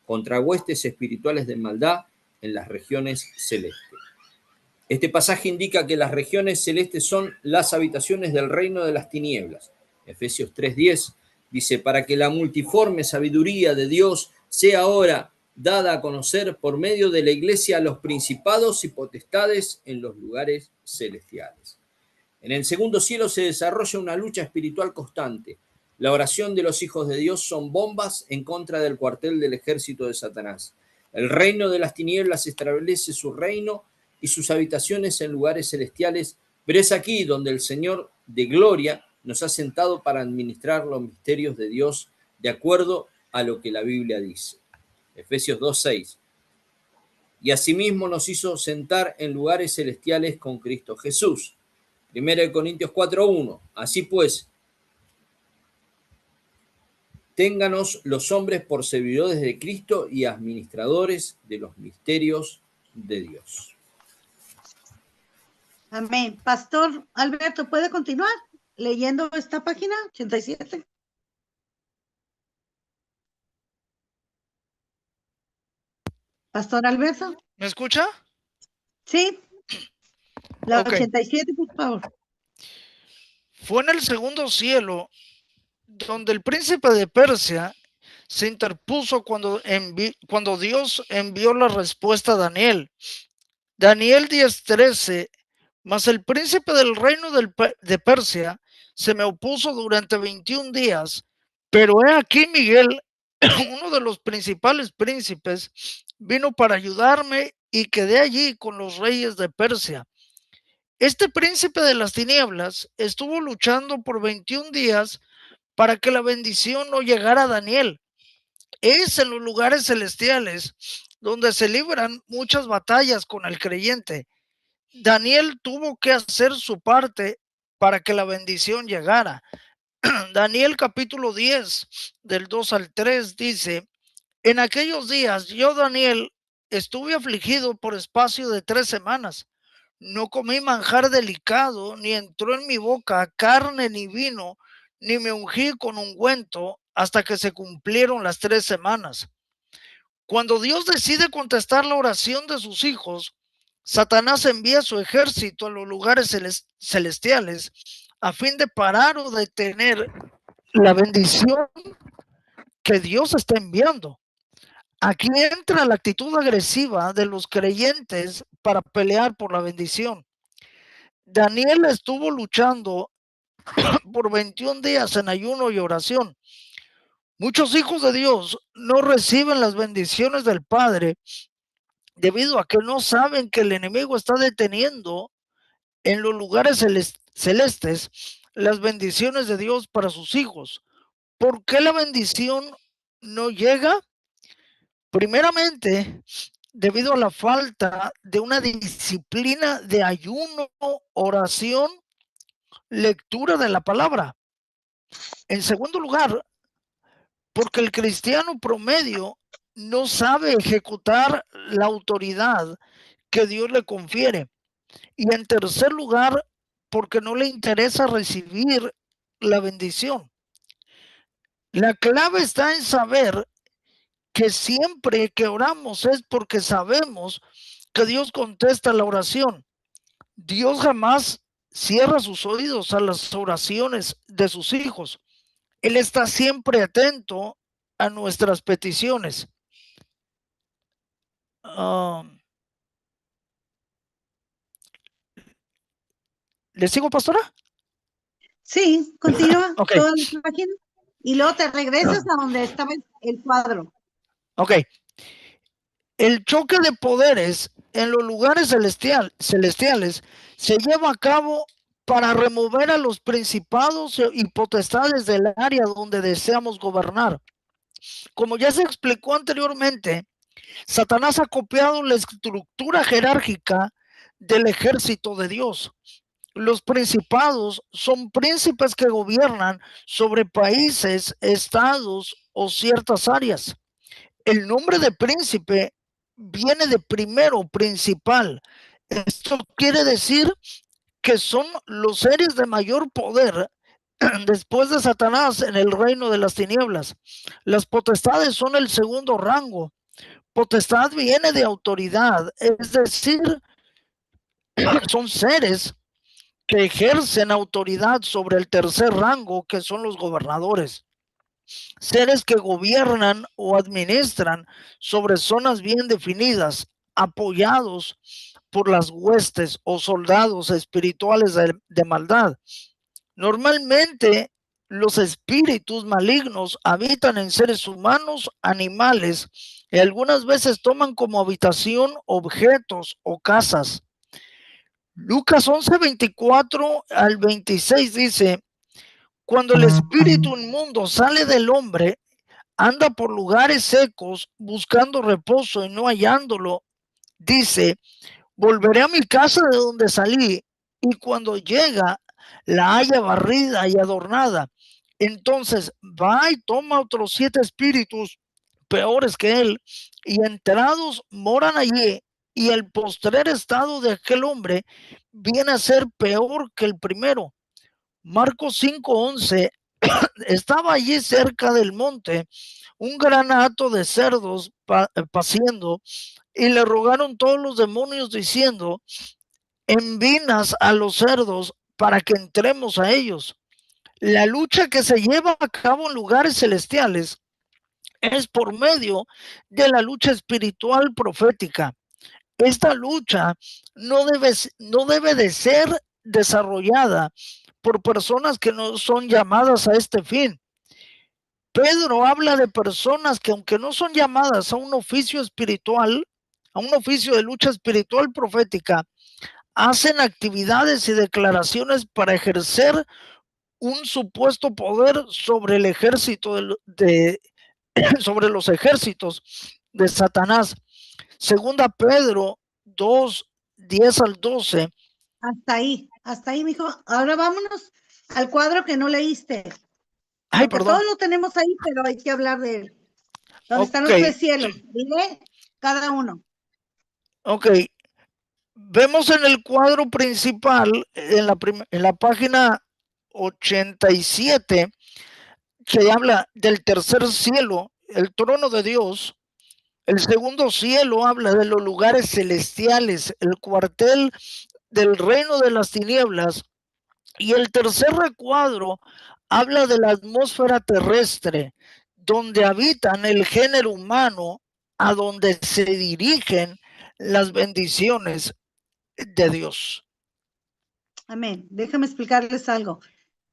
contra huestes espirituales de maldad en las regiones celestes. Este pasaje indica que las regiones celestes son las habitaciones del reino de las tinieblas. Efesios 3:10 dice, para que la multiforme sabiduría de Dios sea ahora dada a conocer por medio de la iglesia a los principados y potestades en los lugares celestiales. En el segundo cielo se desarrolla una lucha espiritual constante. La oración de los hijos de Dios son bombas en contra del cuartel del ejército de Satanás. El reino de las tinieblas establece su reino y sus habitaciones en lugares celestiales, pero es aquí donde el Señor de gloria nos ha sentado para administrar los misterios de Dios de acuerdo a lo que la Biblia dice. Efesios 2:6. Y asimismo nos hizo sentar en lugares celestiales con Cristo Jesús. 1 Corintios 4:1. Así pues, ténganos los hombres por servidores de Cristo y administradores de los misterios de Dios. Amén. Pastor Alberto, ¿puede continuar leyendo esta página 87? Pastor Alberto. ¿Me escucha? Sí. La Ok. 87, por favor. Fue en el segundo cielo donde el príncipe de Persia se interpuso cuando Dios envió la respuesta a Daniel. Daniel 10:13, mas el príncipe del reino de Persia se me opuso durante 21 días, pero he aquí Miguel, uno de los principales príncipes, vino para ayudarme y quedé allí con los reyes de Persia. Este príncipe de las tinieblas estuvo luchando por 21 días para que la bendición no llegara a Daniel. Es en los lugares celestiales donde se libran muchas batallas con el creyente. Daniel tuvo que hacer su parte para que la bendición llegara. Daniel capítulo 10, del 2 al 3 dice, en aquellos días yo, Daniel, estuve afligido por espacio de 3 semanas. No comí manjar delicado, ni entró en mi boca carne ni vino, ni me ungí con ungüento hasta que se cumplieron las 3 semanas. Cuando Dios decide contestar la oración de sus hijos, Satanás envía su ejército a los lugares celestiales a fin de parar o detener la bendición que Dios está enviando. Aquí entra la actitud agresiva de los creyentes para pelear por la bendición. Daniel estuvo luchando por 21 días en ayuno y oración. Muchos hijos de Dios no reciben las bendiciones del Padre debido a que no saben que el enemigo está deteniendo en los lugares celestes las bendiciones de Dios para sus hijos. ¿Por qué la bendición no llega? Primeramente, debido a la falta de una disciplina de ayuno, oración, lectura de la palabra. En segundo lugar, porque el cristiano promedio no sabe ejecutar la autoridad que Dios le confiere. Y en tercer lugar, porque no le interesa recibir la bendición. La clave está en saber que siempre que oramos es porque sabemos que Dios contesta la oración. Dios jamás cierra sus oídos a las oraciones de sus hijos. Él está siempre atento a nuestras peticiones. ¿Le sigo, pastora? Sí, continúa. Ok. Toda la página. Y luego te regresas a donde estaba el cuadro. Ok. El choque de poderes en los lugares celestiales se lleva a cabo para remover a los principados y potestades del área donde deseamos gobernar. Como ya se explicó anteriormente, Satanás ha copiado la estructura jerárquica del ejército de Dios. Los principados son príncipes que gobiernan sobre países, estados o ciertas áreas. El nombre de príncipe viene de primero, principal. Esto quiere decir que son los seres de mayor poder después de Satanás en el reino de las tinieblas. Las potestades son el segundo rango. Potestad viene de autoridad, es decir, son seres que ejercen autoridad sobre el tercer rango, que son los gobernadores. Seres que gobiernan o administran sobre zonas bien definidas, apoyados por las huestes o soldados espirituales de maldad. Normalmente, los espíritus malignos habitan en seres humanos, animales, y algunas veces toman como habitación objetos o casas. Lucas 11, 24 al 26 dice: cuando el espíritu inmundo sale del hombre, anda por lugares secos buscando reposo y no hallándolo. Dice: volveré a mi casa de donde salí, y cuando llega, la halla barrida y adornada. Entonces va y toma otros 7 espíritus peores que él, y entrados moran allí, y el postrer estado de aquel hombre viene a ser peor que el primero. Marcos 5:11. Estaba allí cerca del monte un gran hato de cerdos paciendo, y le rogaron todos los demonios diciendo: envíanos a los cerdos para que entremos a ellos. La lucha que se lleva a cabo en lugares celestiales es por medio de la lucha espiritual profética. Esta lucha no debe de ser desarrollada por personas que no son llamadas a este fin. Pedro habla de personas que, aunque no son llamadas a un oficio espiritual, a un oficio de lucha espiritual profética, hacen actividades y declaraciones para ejercer un supuesto poder sobre el ejército sobre los ejércitos de Satanás. Segunda Pedro 2, 10 al 12. Hasta ahí, mijo. Ahora vámonos al cuadro que no leíste. Ay, perdón. Todos lo tenemos ahí, pero hay que hablar de él. ¿Dónde están los 3 cielos? Dile cada uno. Ok. Vemos en el cuadro principal, en la página 87, que habla del tercer cielo, el trono de Dios. El segundo cielo habla de los lugares celestiales, el cuartel del reino de las tinieblas. Y el tercer recuadro habla de la atmósfera terrestre, donde habitan el género humano, a donde se dirigen las bendiciones de Dios. Amén. Déjame explicarles algo.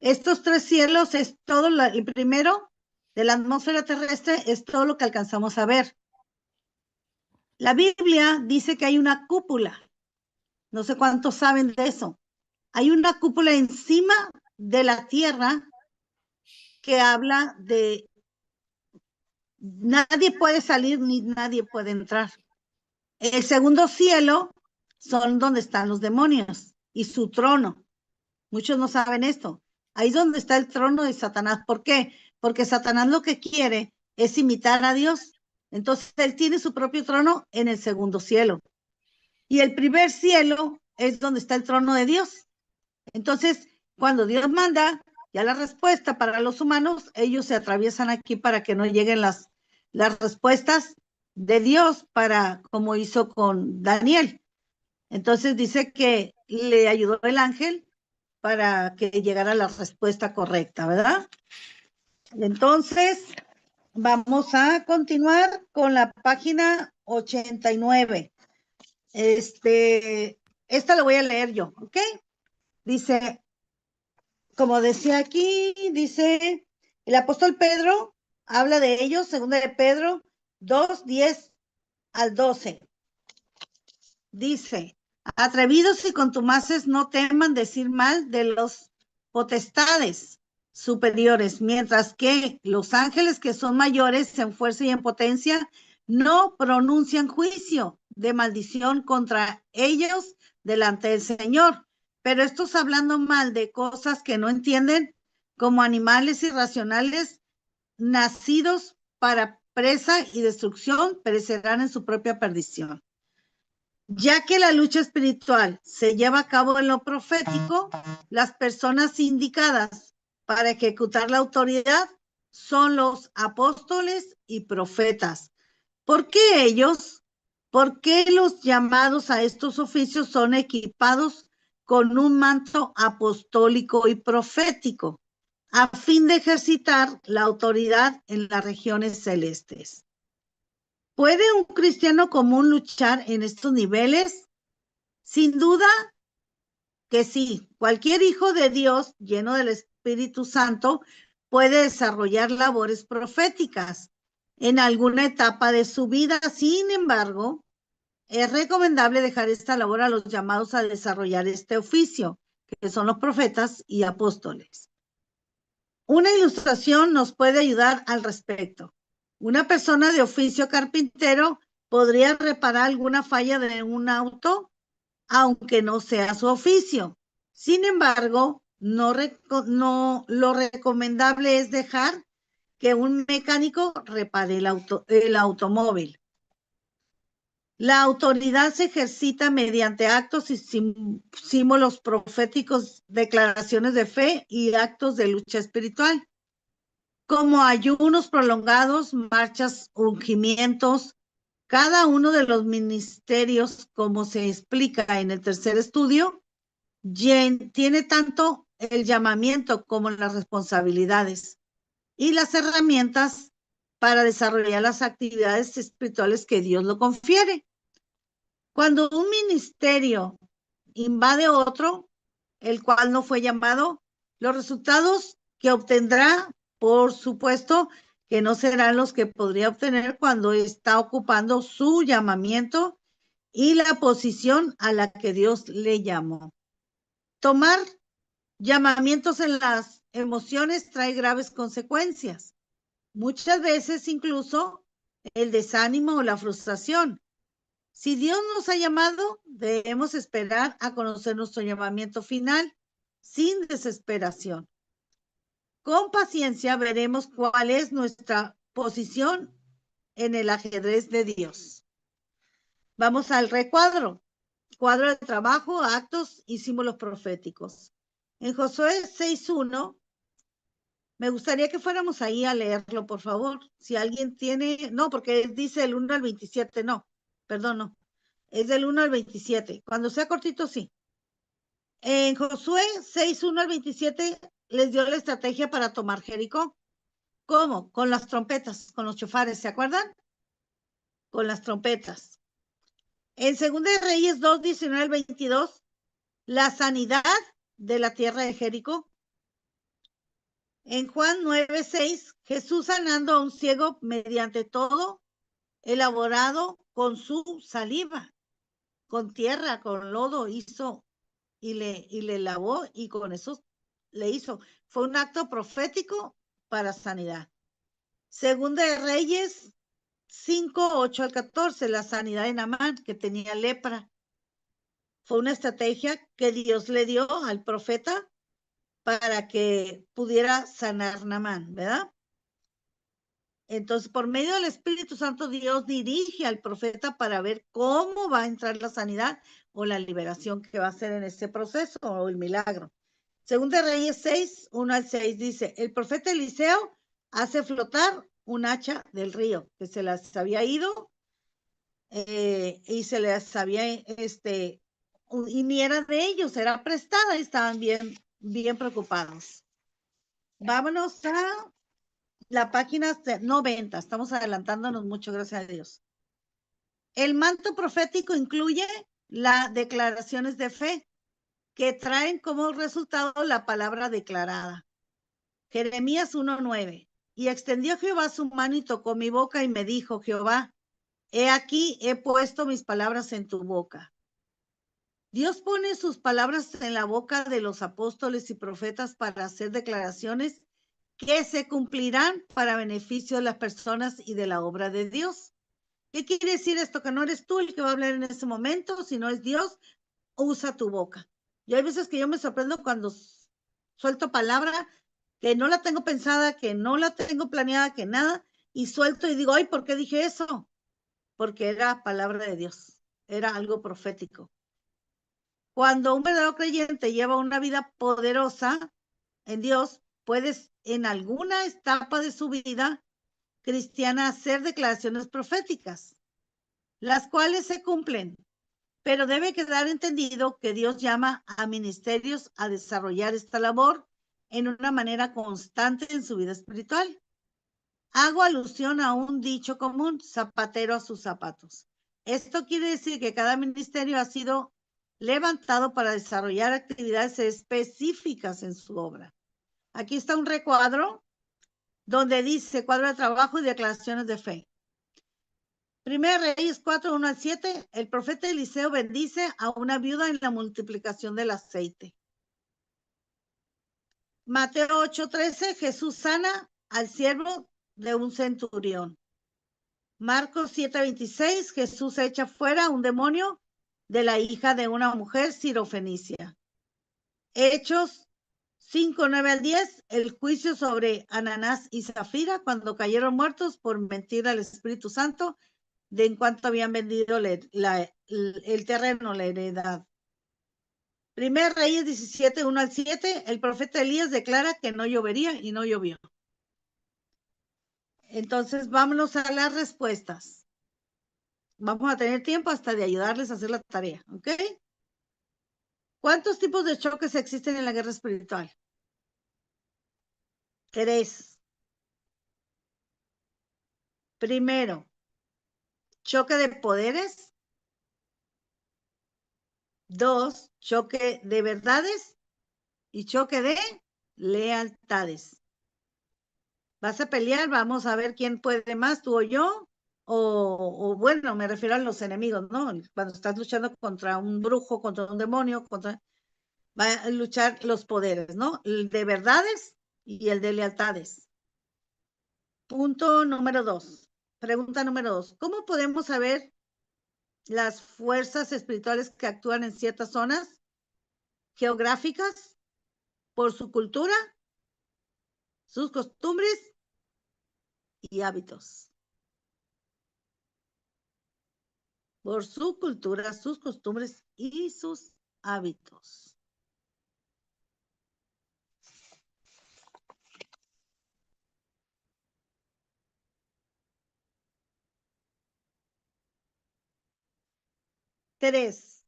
Estos 3 cielos es todo, el primero de la atmósfera terrestre es todo lo que alcanzamos a ver. La Biblia dice que hay una cúpula. No sé cuántos saben de eso. Hay una cúpula encima de la tierra que habla de nadie puede salir ni nadie puede entrar. El segundo cielo son donde están los demonios y su trono. Muchos no saben esto. Ahí es donde está el trono de Satanás. ¿Por qué? Porque Satanás lo que quiere es imitar a Dios. Entonces él tiene su propio trono en el segundo cielo. Y el primer cielo es donde está el trono de Dios. Entonces, cuando Dios manda ya la respuesta para los humanos, ellos se atraviesan aquí para que no lleguen las respuestas de Dios, para como hizo con Daniel. Entonces dice que le ayudó el ángel para que llegara la respuesta correcta, ¿verdad? Entonces, vamos a continuar con la página 89. Esta lo voy a leer yo, ¿ok? Dice, como decía aquí, dice, el apóstol Pedro habla de ellos, segunda de Pedro 2, 10 al 12. Dice, atrevidos y contumaces no teman decir mal de los potestades. superiores, mientras que los ángeles que son mayores en fuerza y en potencia no pronuncian juicio de maldición contra ellos delante del Señor. Pero estos hablando mal de cosas que no entienden, como animales irracionales nacidos para presa y destrucción, perecerán en su propia perdición. Ya que la lucha espiritual se lleva a cabo en lo profético, las personas indicadas para ejecutar la autoridad son los apóstoles y profetas. ¿Por qué ellos? ¿Por qué los llamados a estos oficios son equipados con un manto apostólico y profético, a fin de ejercitar la autoridad en las regiones celestes? ¿Puede un cristiano común luchar en estos niveles? Sin duda que sí. Cualquier hijo de Dios lleno del Espíritu Santo puede desarrollar labores proféticas en alguna etapa de su vida. Sin embargo, es recomendable dejar esta labor a los llamados a desarrollar este oficio, que son los profetas y apóstoles. Una ilustración nos puede ayudar al respecto. Una persona de oficio carpintero podría reparar alguna falla de un auto, aunque no sea su oficio. Sin embargo, lo recomendable es dejar que un mecánico repare el automóvil. La autoridad se ejercita mediante actos y símbolos proféticos, declaraciones de fe y actos de lucha espiritual, como ayunos prolongados, marchas, ungimientos. Cada uno de los ministerios, como se explica en el tercer estudio, tiene tanto el llamamiento como las responsabilidades y las herramientas para desarrollar las actividades espirituales que Dios lo confiere. Cuando un ministerio invade otro, el cual no fue llamado, los resultados que obtendrá, por supuesto, que no serán los que podría obtener cuando está ocupando su llamamiento y la posición a la que Dios le llamó. Tomar llamamientos en las emociones trae graves consecuencias. Muchas veces incluso el desánimo o la frustración. Si Dios nos ha llamado, debemos esperar a conocer nuestro llamamiento final sin desesperación. Con paciencia veremos cuál es nuestra posición en el ajedrez de Dios. Vamos al recuadro. Cuadro de trabajo, actos y símbolos proféticos. En Josué 6:1, me gustaría que fuéramos ahí a leerlo, por favor. Si alguien tiene, no, porque dice el 1 al 27, no, perdón, no. Es del 1 al 27. Cuando sea cortito, sí. En Josué 6:1 al 27 les dio la estrategia para tomar Jericó. ¿Cómo? Con las trompetas, con los chofares, ¿se acuerdan? Con las trompetas. En 2 de Reyes 2:19 al 22, la sanidad de la tierra de Jericó. En Juan 9:6, Jesús sanando a un ciego mediante todo elaborado con su saliva, con tierra, con lodo hizo y le lavó y con eso le hizo. Fue un acto profético para sanidad. Segunda de Reyes 5:8 al 14, la sanidad de Naamán, que tenía lepra. Fue una estrategia que Dios le dio al profeta para que pudiera sanar Naamán, ¿verdad? Entonces, por medio del Espíritu Santo, Dios dirige al profeta para ver cómo va a entrar la sanidad o la liberación que va a hacer en ese proceso o el milagro. Segunda de Reyes 6:1 al 6 dice, el profeta Eliseo hace flotar un hacha del río que se las había ido y se les había, y ni era de ellos, era prestada y estaban bien preocupados. Vámonos a la página 90, estamos adelantándonos mucho, gracias a Dios. El manto profético incluye las declaraciones de fe que traen como resultado la palabra declarada. Jeremías 1:9. Y extendió Jehová su mano y tocó mi boca y me dijo, Jehová, he aquí, he puesto mis palabras en tu boca. Dios pone sus palabras en la boca de los apóstoles y profetas para hacer declaraciones que se cumplirán para beneficio de las personas y de la obra de Dios. ¿Qué quiere decir esto? Que no eres tú el que va a hablar en ese momento, sino es Dios. Usa tu boca. Y hay veces que yo me sorprendo cuando suelto palabra que no la tengo pensada, que no la tengo planeada, que nada, y suelto y digo, ay, ¿por qué dije eso? Porque era palabra de Dios, era algo profético. Cuando un verdadero creyente lleva una vida poderosa en Dios, puedes en alguna etapa de su vida cristiana hacer declaraciones proféticas, las cuales se cumplen, pero debe quedar entendido que Dios llama a ministerios a desarrollar esta labor en una manera constante en su vida espiritual. Hago alusión a un dicho común, zapatero a sus zapatos. Esto quiere decir que cada ministerio ha sido levantado para desarrollar actividades específicas en su obra. Aquí está un recuadro donde dice cuadro de trabajo y declaraciones de fe. Primera Reyes 4, 1 al 7, el profeta Eliseo bendice a una viuda en la multiplicación del aceite. Mateo 8, 13, Jesús sana al siervo de un centurión. Marcos 7, 26, Jesús echa fuera un demonio de la hija de una mujer sirofenicia. Hechos 5, 9 al 10, el juicio sobre Ananás y Zafira cuando cayeron muertos por mentir al Espíritu Santo de en cuanto habían vendido el terreno, la heredad. Primer Reyes 17, 1 al 7, el profeta Elías declara que no llovería y no llovió. Entonces, vámonos a las respuestas. Vamos a tener tiempo hasta de ayudarles a hacer la tarea, ¿ok? ¿Cuántos tipos de choques existen en la guerra espiritual? 3. Primero, choque de poderes. 2, choque de verdades. Y choque de lealtades. Vas a pelear, vamos a ver quién puede más, tú o yo. O bueno, me refiero a los enemigos, ¿no? Cuando estás luchando contra un brujo, contra un demonio, va a luchar los poderes, ¿no? El de verdades y el de lealtades. Punto número 2. Pregunta número 2. ¿Cómo podemos saber las fuerzas espirituales que actúan en ciertas zonas geográficas por su cultura, sus costumbres y hábitos? Por su cultura, sus costumbres y sus hábitos. Tres.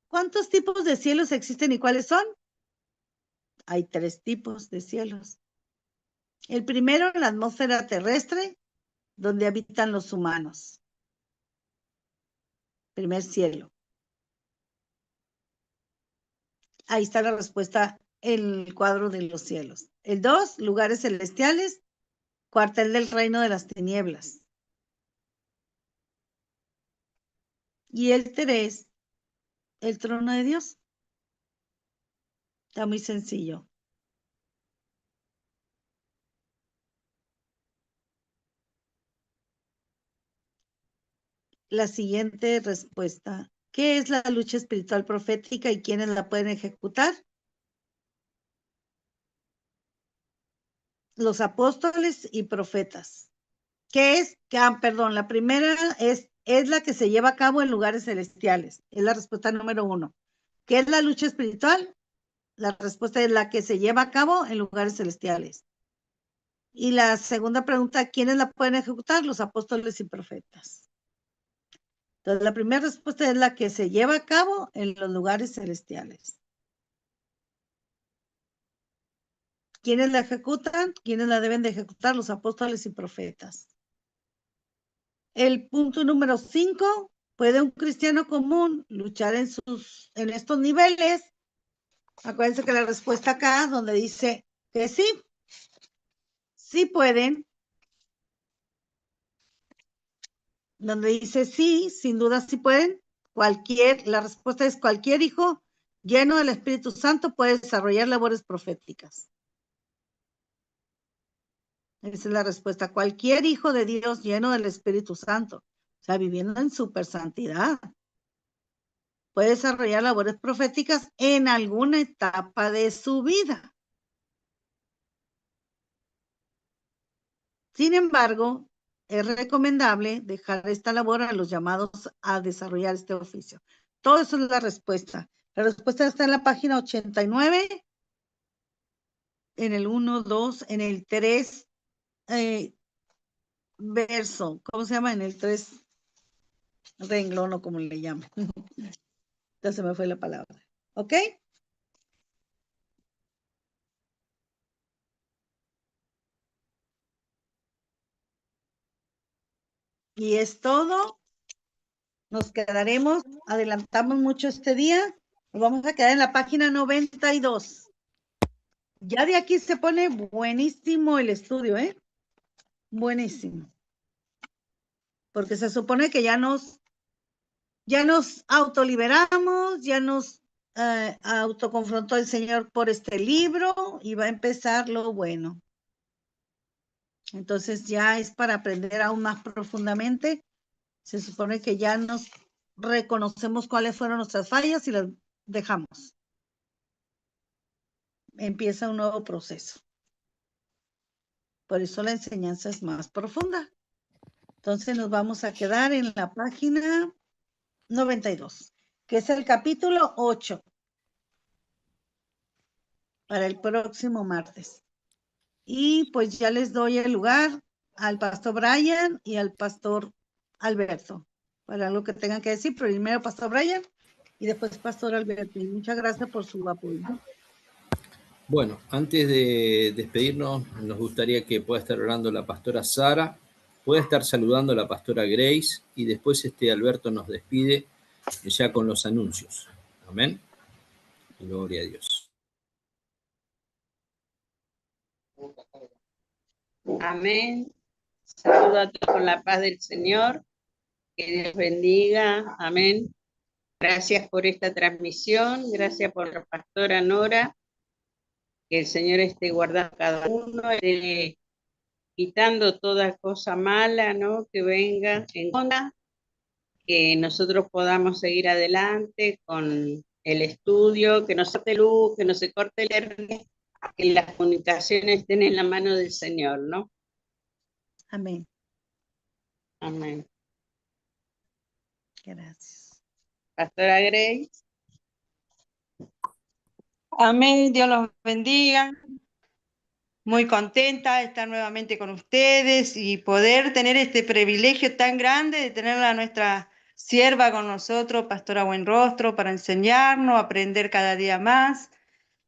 ¿Cuántos tipos de cielos existen y cuáles son? Hay 3 tipos de cielos. El primero, la atmósfera terrestre, donde habitan los humanos. Primer cielo. Ahí está la respuesta en el cuadro de los cielos. El 2, lugares celestiales, cuartel del reino de las tinieblas. Y el 3, el trono de Dios. Está muy sencillo. La siguiente respuesta. ¿Qué es la lucha espiritual profética y quiénes la pueden ejecutar? Los apóstoles y profetas. ¿Qué es? Perdón, la primera es la que se lleva a cabo en lugares celestiales. Es la respuesta número 1. ¿Qué es la lucha espiritual? La respuesta es la que se lleva a cabo en lugares celestiales. Y la segunda pregunta, ¿quiénes la pueden ejecutar? Los apóstoles y profetas. Entonces, la primera respuesta es la que se lleva a cabo en los lugares celestiales. ¿Quiénes la ejecutan? ¿Quiénes la deben de ejecutar? Los apóstoles y profetas. El punto número 5, ¿puede un cristiano común luchar en estos niveles? Acuérdense que la respuesta acá, donde dice que sí, sí pueden. Donde dice sí, sin duda sí pueden. La respuesta es cualquier hijo lleno del Espíritu Santo puede desarrollar labores proféticas. Esa es la respuesta. Cualquier hijo de Dios lleno del Espíritu Santo, o sea, viviendo en super santidad, puede desarrollar labores proféticas en alguna etapa de su vida. Sin embargo, es recomendable dejar esta labor a los llamados a desarrollar este oficio. Todo eso es la respuesta. La respuesta está en la página 89, en el 1, 2, en el 3, verso. ¿Cómo se llama? En el 3 renglón o como le llaman. Ya se me fue la palabra. ¿Ok? Y es todo. Nos quedaremos, adelantamos mucho este día. Nos vamos a quedar en la página 92. Ya de aquí se pone buenísimo el estudio, ¿eh? Buenísimo. Porque se supone que ya nos autoliberamos, ya nos autoconfrontó el Señor por este libro y va a empezar lo bueno. Entonces ya es para aprender aún más profundamente. Se supone que ya nos reconocemos cuáles fueron nuestras fallas y las dejamos. Empieza un nuevo proceso. Por eso la enseñanza es más profunda. Entonces nos vamos a quedar en la página 92, que es el capítulo 8, para el próximo martes. Y pues ya les doy el lugar al pastor Brian y al pastor Alberto, para lo que tengan que decir. Primero pastor Brian y después pastor Alberto. Y muchas gracias por su apoyo. Bueno, antes de despedirnos, nos gustaría que pueda estar hablando la pastora Sara, pueda estar saludando a la pastora Grace y después Alberto nos despide ya con los anuncios. Amén. Gloria a Dios. Amén. Saludo a todos con la paz del Señor. Que Dios bendiga. Amén. Gracias por esta transmisión. Gracias por la pastora Nora. Que el Señor esté guardando a cada uno, esté quitando toda cosa mala, ¿no? Que venga en contra, que nosotros podamos seguir adelante con el estudio, que no se corte luz, que no se corte el internet, que las comunicaciones estén en la mano del Señor, ¿no? Amén. Amén. Gracias. Pastora Grace. Amén, Dios los bendiga. Muy contenta de estar nuevamente con ustedes y poder tener este privilegio tan grande de tener a nuestra sierva con nosotros, Pastora Buenrostro, para enseñarnos, aprender cada día más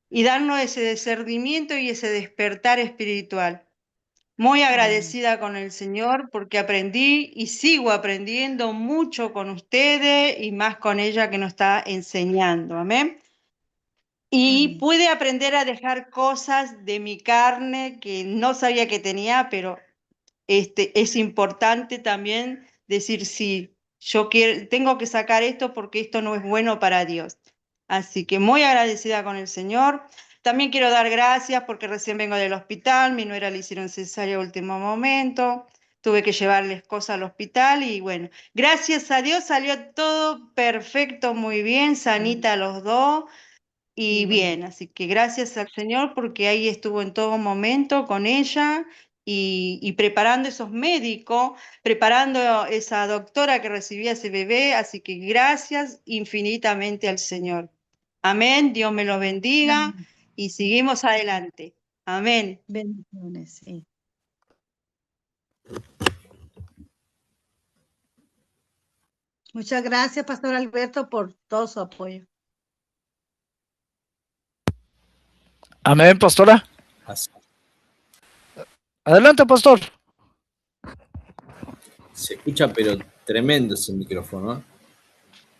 y darnos ese discernimiento y ese despertar espiritual. Muy agradecida con el Señor porque aprendí y sigo aprendiendo mucho con ustedes y más con ella que nos está enseñando. Amén. Y pude aprender a dejar cosas de mi carne que no sabía que tenía, pero es importante también decir, sí, yo tengo que sacar esto porque esto no es bueno para Dios. Así que muy agradecida con el Señor. También quiero dar gracias porque recién vengo del hospital, mi nuera le hicieron cesárea a último momento, tuve que llevarles cosas al hospital y bueno, gracias a Dios salió todo perfecto, muy bien, sanita los dos. Y bien, así que gracias al Señor porque ahí estuvo en todo momento con ella y preparando esos médicos, preparando esa doctora que recibía ese bebé, así que gracias infinitamente al Señor. Amén, Dios me lo bendiga y seguimos adelante. Amén. Bendiciones, sí. Muchas gracias, pastor Alberto, por todo su apoyo. Amén, pastora. Así. Adelante, pastor. Se escucha, pero tremendo ese micrófono, ¿eh?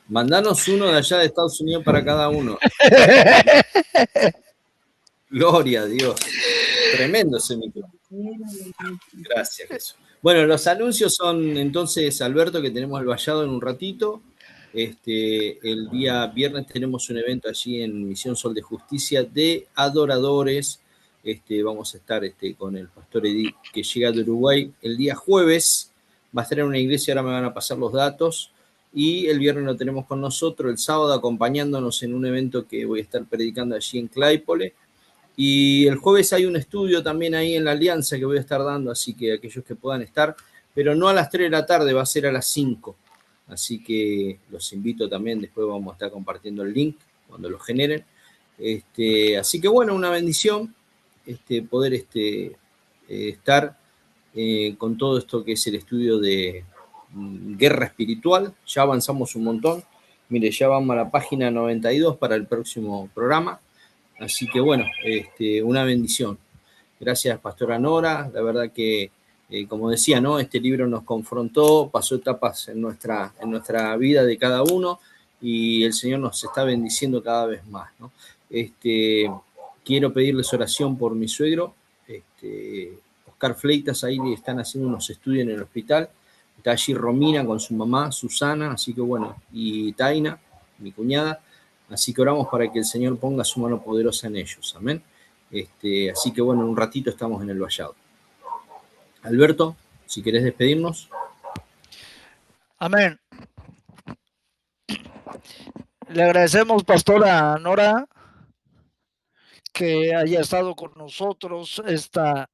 Mandanos uno de allá de Estados Unidos para cada uno. Gloria a Dios. Tremendo ese micrófono. Gracias, Jesús. Bueno, los anuncios son entonces, Alberto, que tenemos el vallado en un ratito. El día viernes tenemos un evento allí en Misión Sol de Justicia de adoradores. vamos a estar con el pastor Edith, que llega de Uruguay el día jueves, va a estar en una iglesia, ahora me van a pasar los datos, y el viernes lo tenemos con nosotros, el sábado acompañándonos en un evento que voy a estar predicando allí en Claypole, y el jueves hay un estudio también ahí en la Alianza que voy a estar dando, así que aquellos que puedan estar, pero no a las 3 de la tarde, va a ser a las 5, así que los invito también, después vamos a estar compartiendo el link cuando lo generen, así que bueno, una bendición poder estar con todo esto que es el estudio de guerra espiritual. Ya avanzamos un montón. Mire, ya vamos a la página 92 para el próximo programa. Así que bueno, una bendición. Gracias, pastora Nora. La verdad que, como decía, ¿no? Este libro nos confrontó, pasó etapas en nuestra vida de cada uno y el Señor nos está bendiciendo cada vez más, ¿no? Quiero pedirles oración por mi suegro, Oscar Fleitas, ahí están haciendo unos estudios en el hospital. Está allí Romina con su mamá, Susana, así que bueno, y Taina, mi cuñada. Así que oramos para que el Señor ponga su mano poderosa en ellos, amén. Así que bueno, en un ratito estamos en el vallado. Alberto, si querés despedirnos. Amén. Le agradecemos, pastora Nora, que haya estado con nosotros esta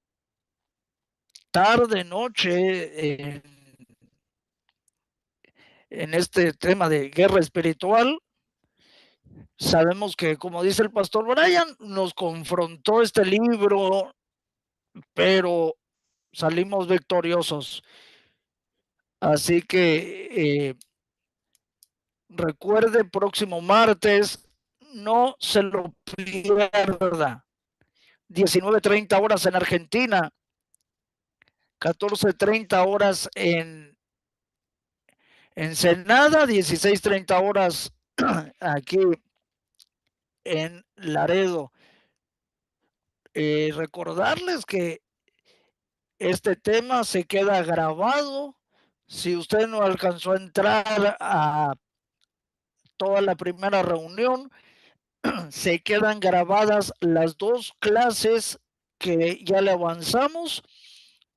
tarde, noche, en este tema de guerra espiritual. Sabemos que, como dice el pastor Brian, nos confrontó este libro, pero salimos victoriosos. Así que recuerde, próximo martes, no se lo pierda. 19:30 horas en Argentina, 14:30 horas en Ensenada, 16:30 horas aquí en Laredo. Recordarles que este tema se queda grabado. Si usted no alcanzó a entrar a toda la primera reunión, se quedan grabadas las 2 clases que ya le avanzamos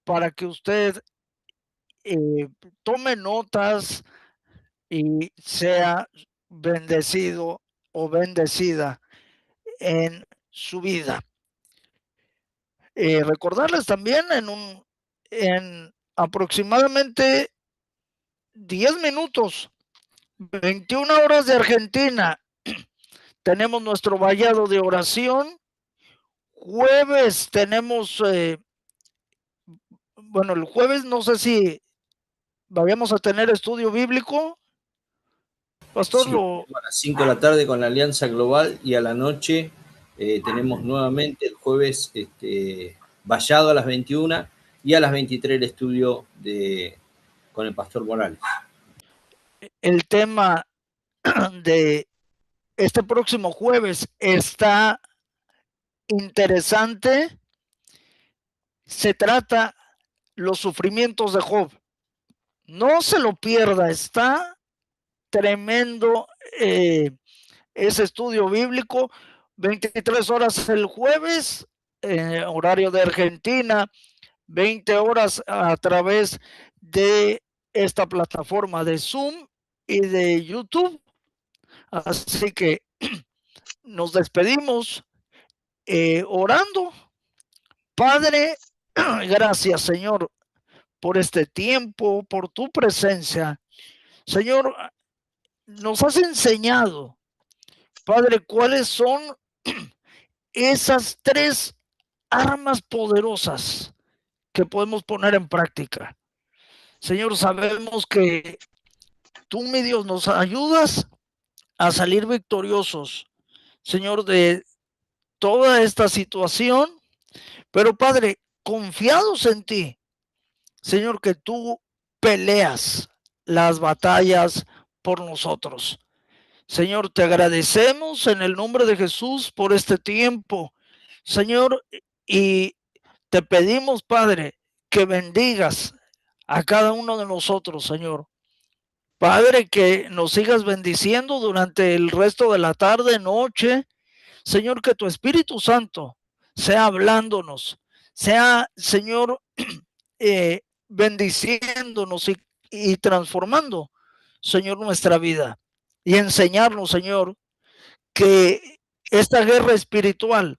para que usted tome notas y sea bendecido o bendecida en su vida. Recordarles también en aproximadamente 10 minutos, 21 horas de Argentina, tenemos nuestro vallado de oración. Jueves tenemos, bueno, el jueves no sé si vayamos a tener estudio bíblico. Pastor, Sí, a las 5 de la tarde con la Alianza Global y a la noche tenemos nuevamente el jueves vallado a las 21 y a las 23 el estudio con el pastor Morales. El tema de este próximo jueves está interesante. Se trata los sufrimientos de Job. No se lo pierda, está tremendo ese estudio bíblico. 23 horas el jueves, horario de Argentina, 20 horas a través de esta plataforma de Zoom y de YouTube. Así que nos despedimos orando. Padre, gracias, Señor, por este tiempo, por tu presencia. Señor, nos has enseñado, Padre, cuáles son esas 3 armas poderosas que podemos poner en práctica. Señor, sabemos que tú, mi Dios, nos ayudas a salir victoriosos, Señor, de toda esta situación, pero Padre, confiados en ti, Señor, que tú peleas las batallas por nosotros. Señor, te agradecemos en el nombre de Jesús por este tiempo, Señor, y te pedimos, Padre, que bendigas a cada uno de nosotros, Señor. Padre, que nos sigas bendiciendo durante el resto de la tarde, noche. Señor, que tu Espíritu Santo sea hablándonos, sea, Señor, bendiciéndonos y transformando, Señor, nuestra vida. Y enseñarnos, Señor, que esta guerra espiritual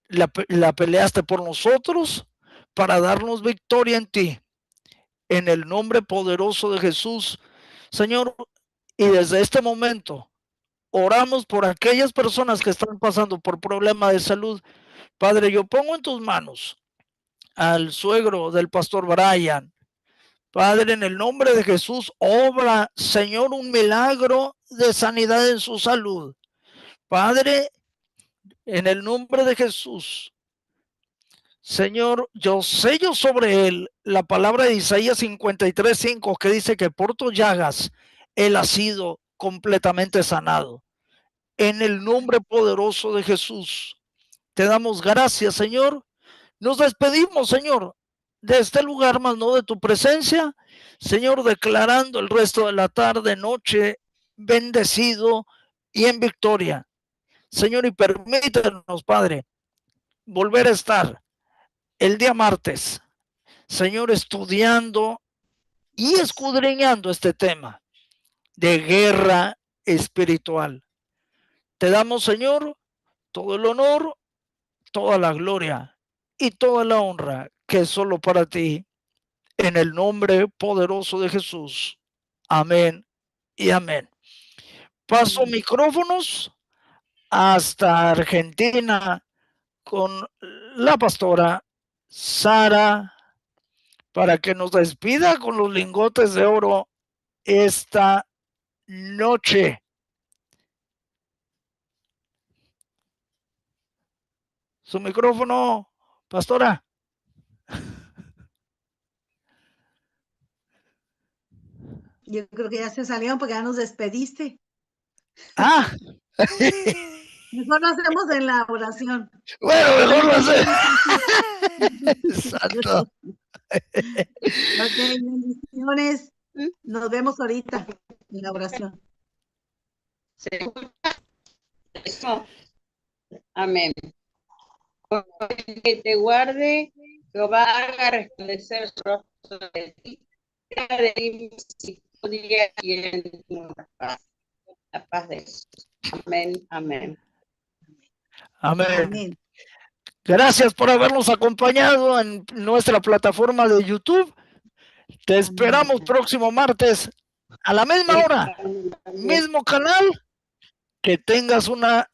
la peleaste por nosotros para darnos victoria en ti. En el nombre poderoso de Jesús, Señor, y desde este momento oramos por aquellas personas que están pasando por problemas de salud. Padre, yo pongo en tus manos al suegro del pastor Brian. Padre, en el nombre de Jesús, obra, Señor, un milagro de sanidad en su salud. Padre, en el nombre de Jesús, Señor, yo sello sobre él la palabra de Isaías 53:5, que dice que por tus llagas él ha sido completamente sanado. En el nombre poderoso de Jesús, te damos gracias, Señor. Nos despedimos, Señor, de este lugar, más no de tu presencia, Señor, declarando el resto de la tarde, noche, bendecido y en victoria. Señor, y permítanos, Padre, volver a estar el día martes, Señor, estudiando y escudriñando este tema de guerra espiritual. Te damos, Señor, todo el honor, toda la gloria y toda la honra que es solo para ti, en el nombre poderoso de Jesús. Amén y amén. Paso micrófonos hasta Argentina con la pastora Sara para que nos despida con los lingotes de oro esta noche. Su micrófono, pastora. Yo creo que ya se salieron porque ya nos despediste. Ah. Mejor lo hacemos en la oración. Bueno, mejor lo hacemos. Exacto. Ok, bendiciones. Nos vemos ahorita en la oración. ¿Se escucha? Amén. Que te guarde, Jehová haga resplandecer su rostro de ti, de misericordia y en la paz de Jesús. Amén, amén. Amén. Amén. Gracias por habernos acompañado en nuestra plataforma de YouTube. Te esperamos próximo martes a la misma hora, mismo canal. Que tengas una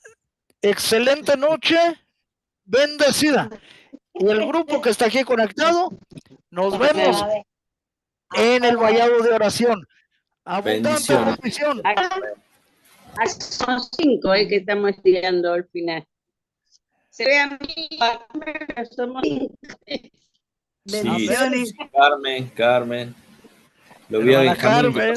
excelente noche, bendecida. Y el grupo que está aquí conectado, nos vemos en el vallado de oración. Abundante bendición. Son 5 que estamos estudiando al final. Se ve a mí, somos 5. Bendiciones. Sí, Carmen. Lo vi a Benjamín. Carmen.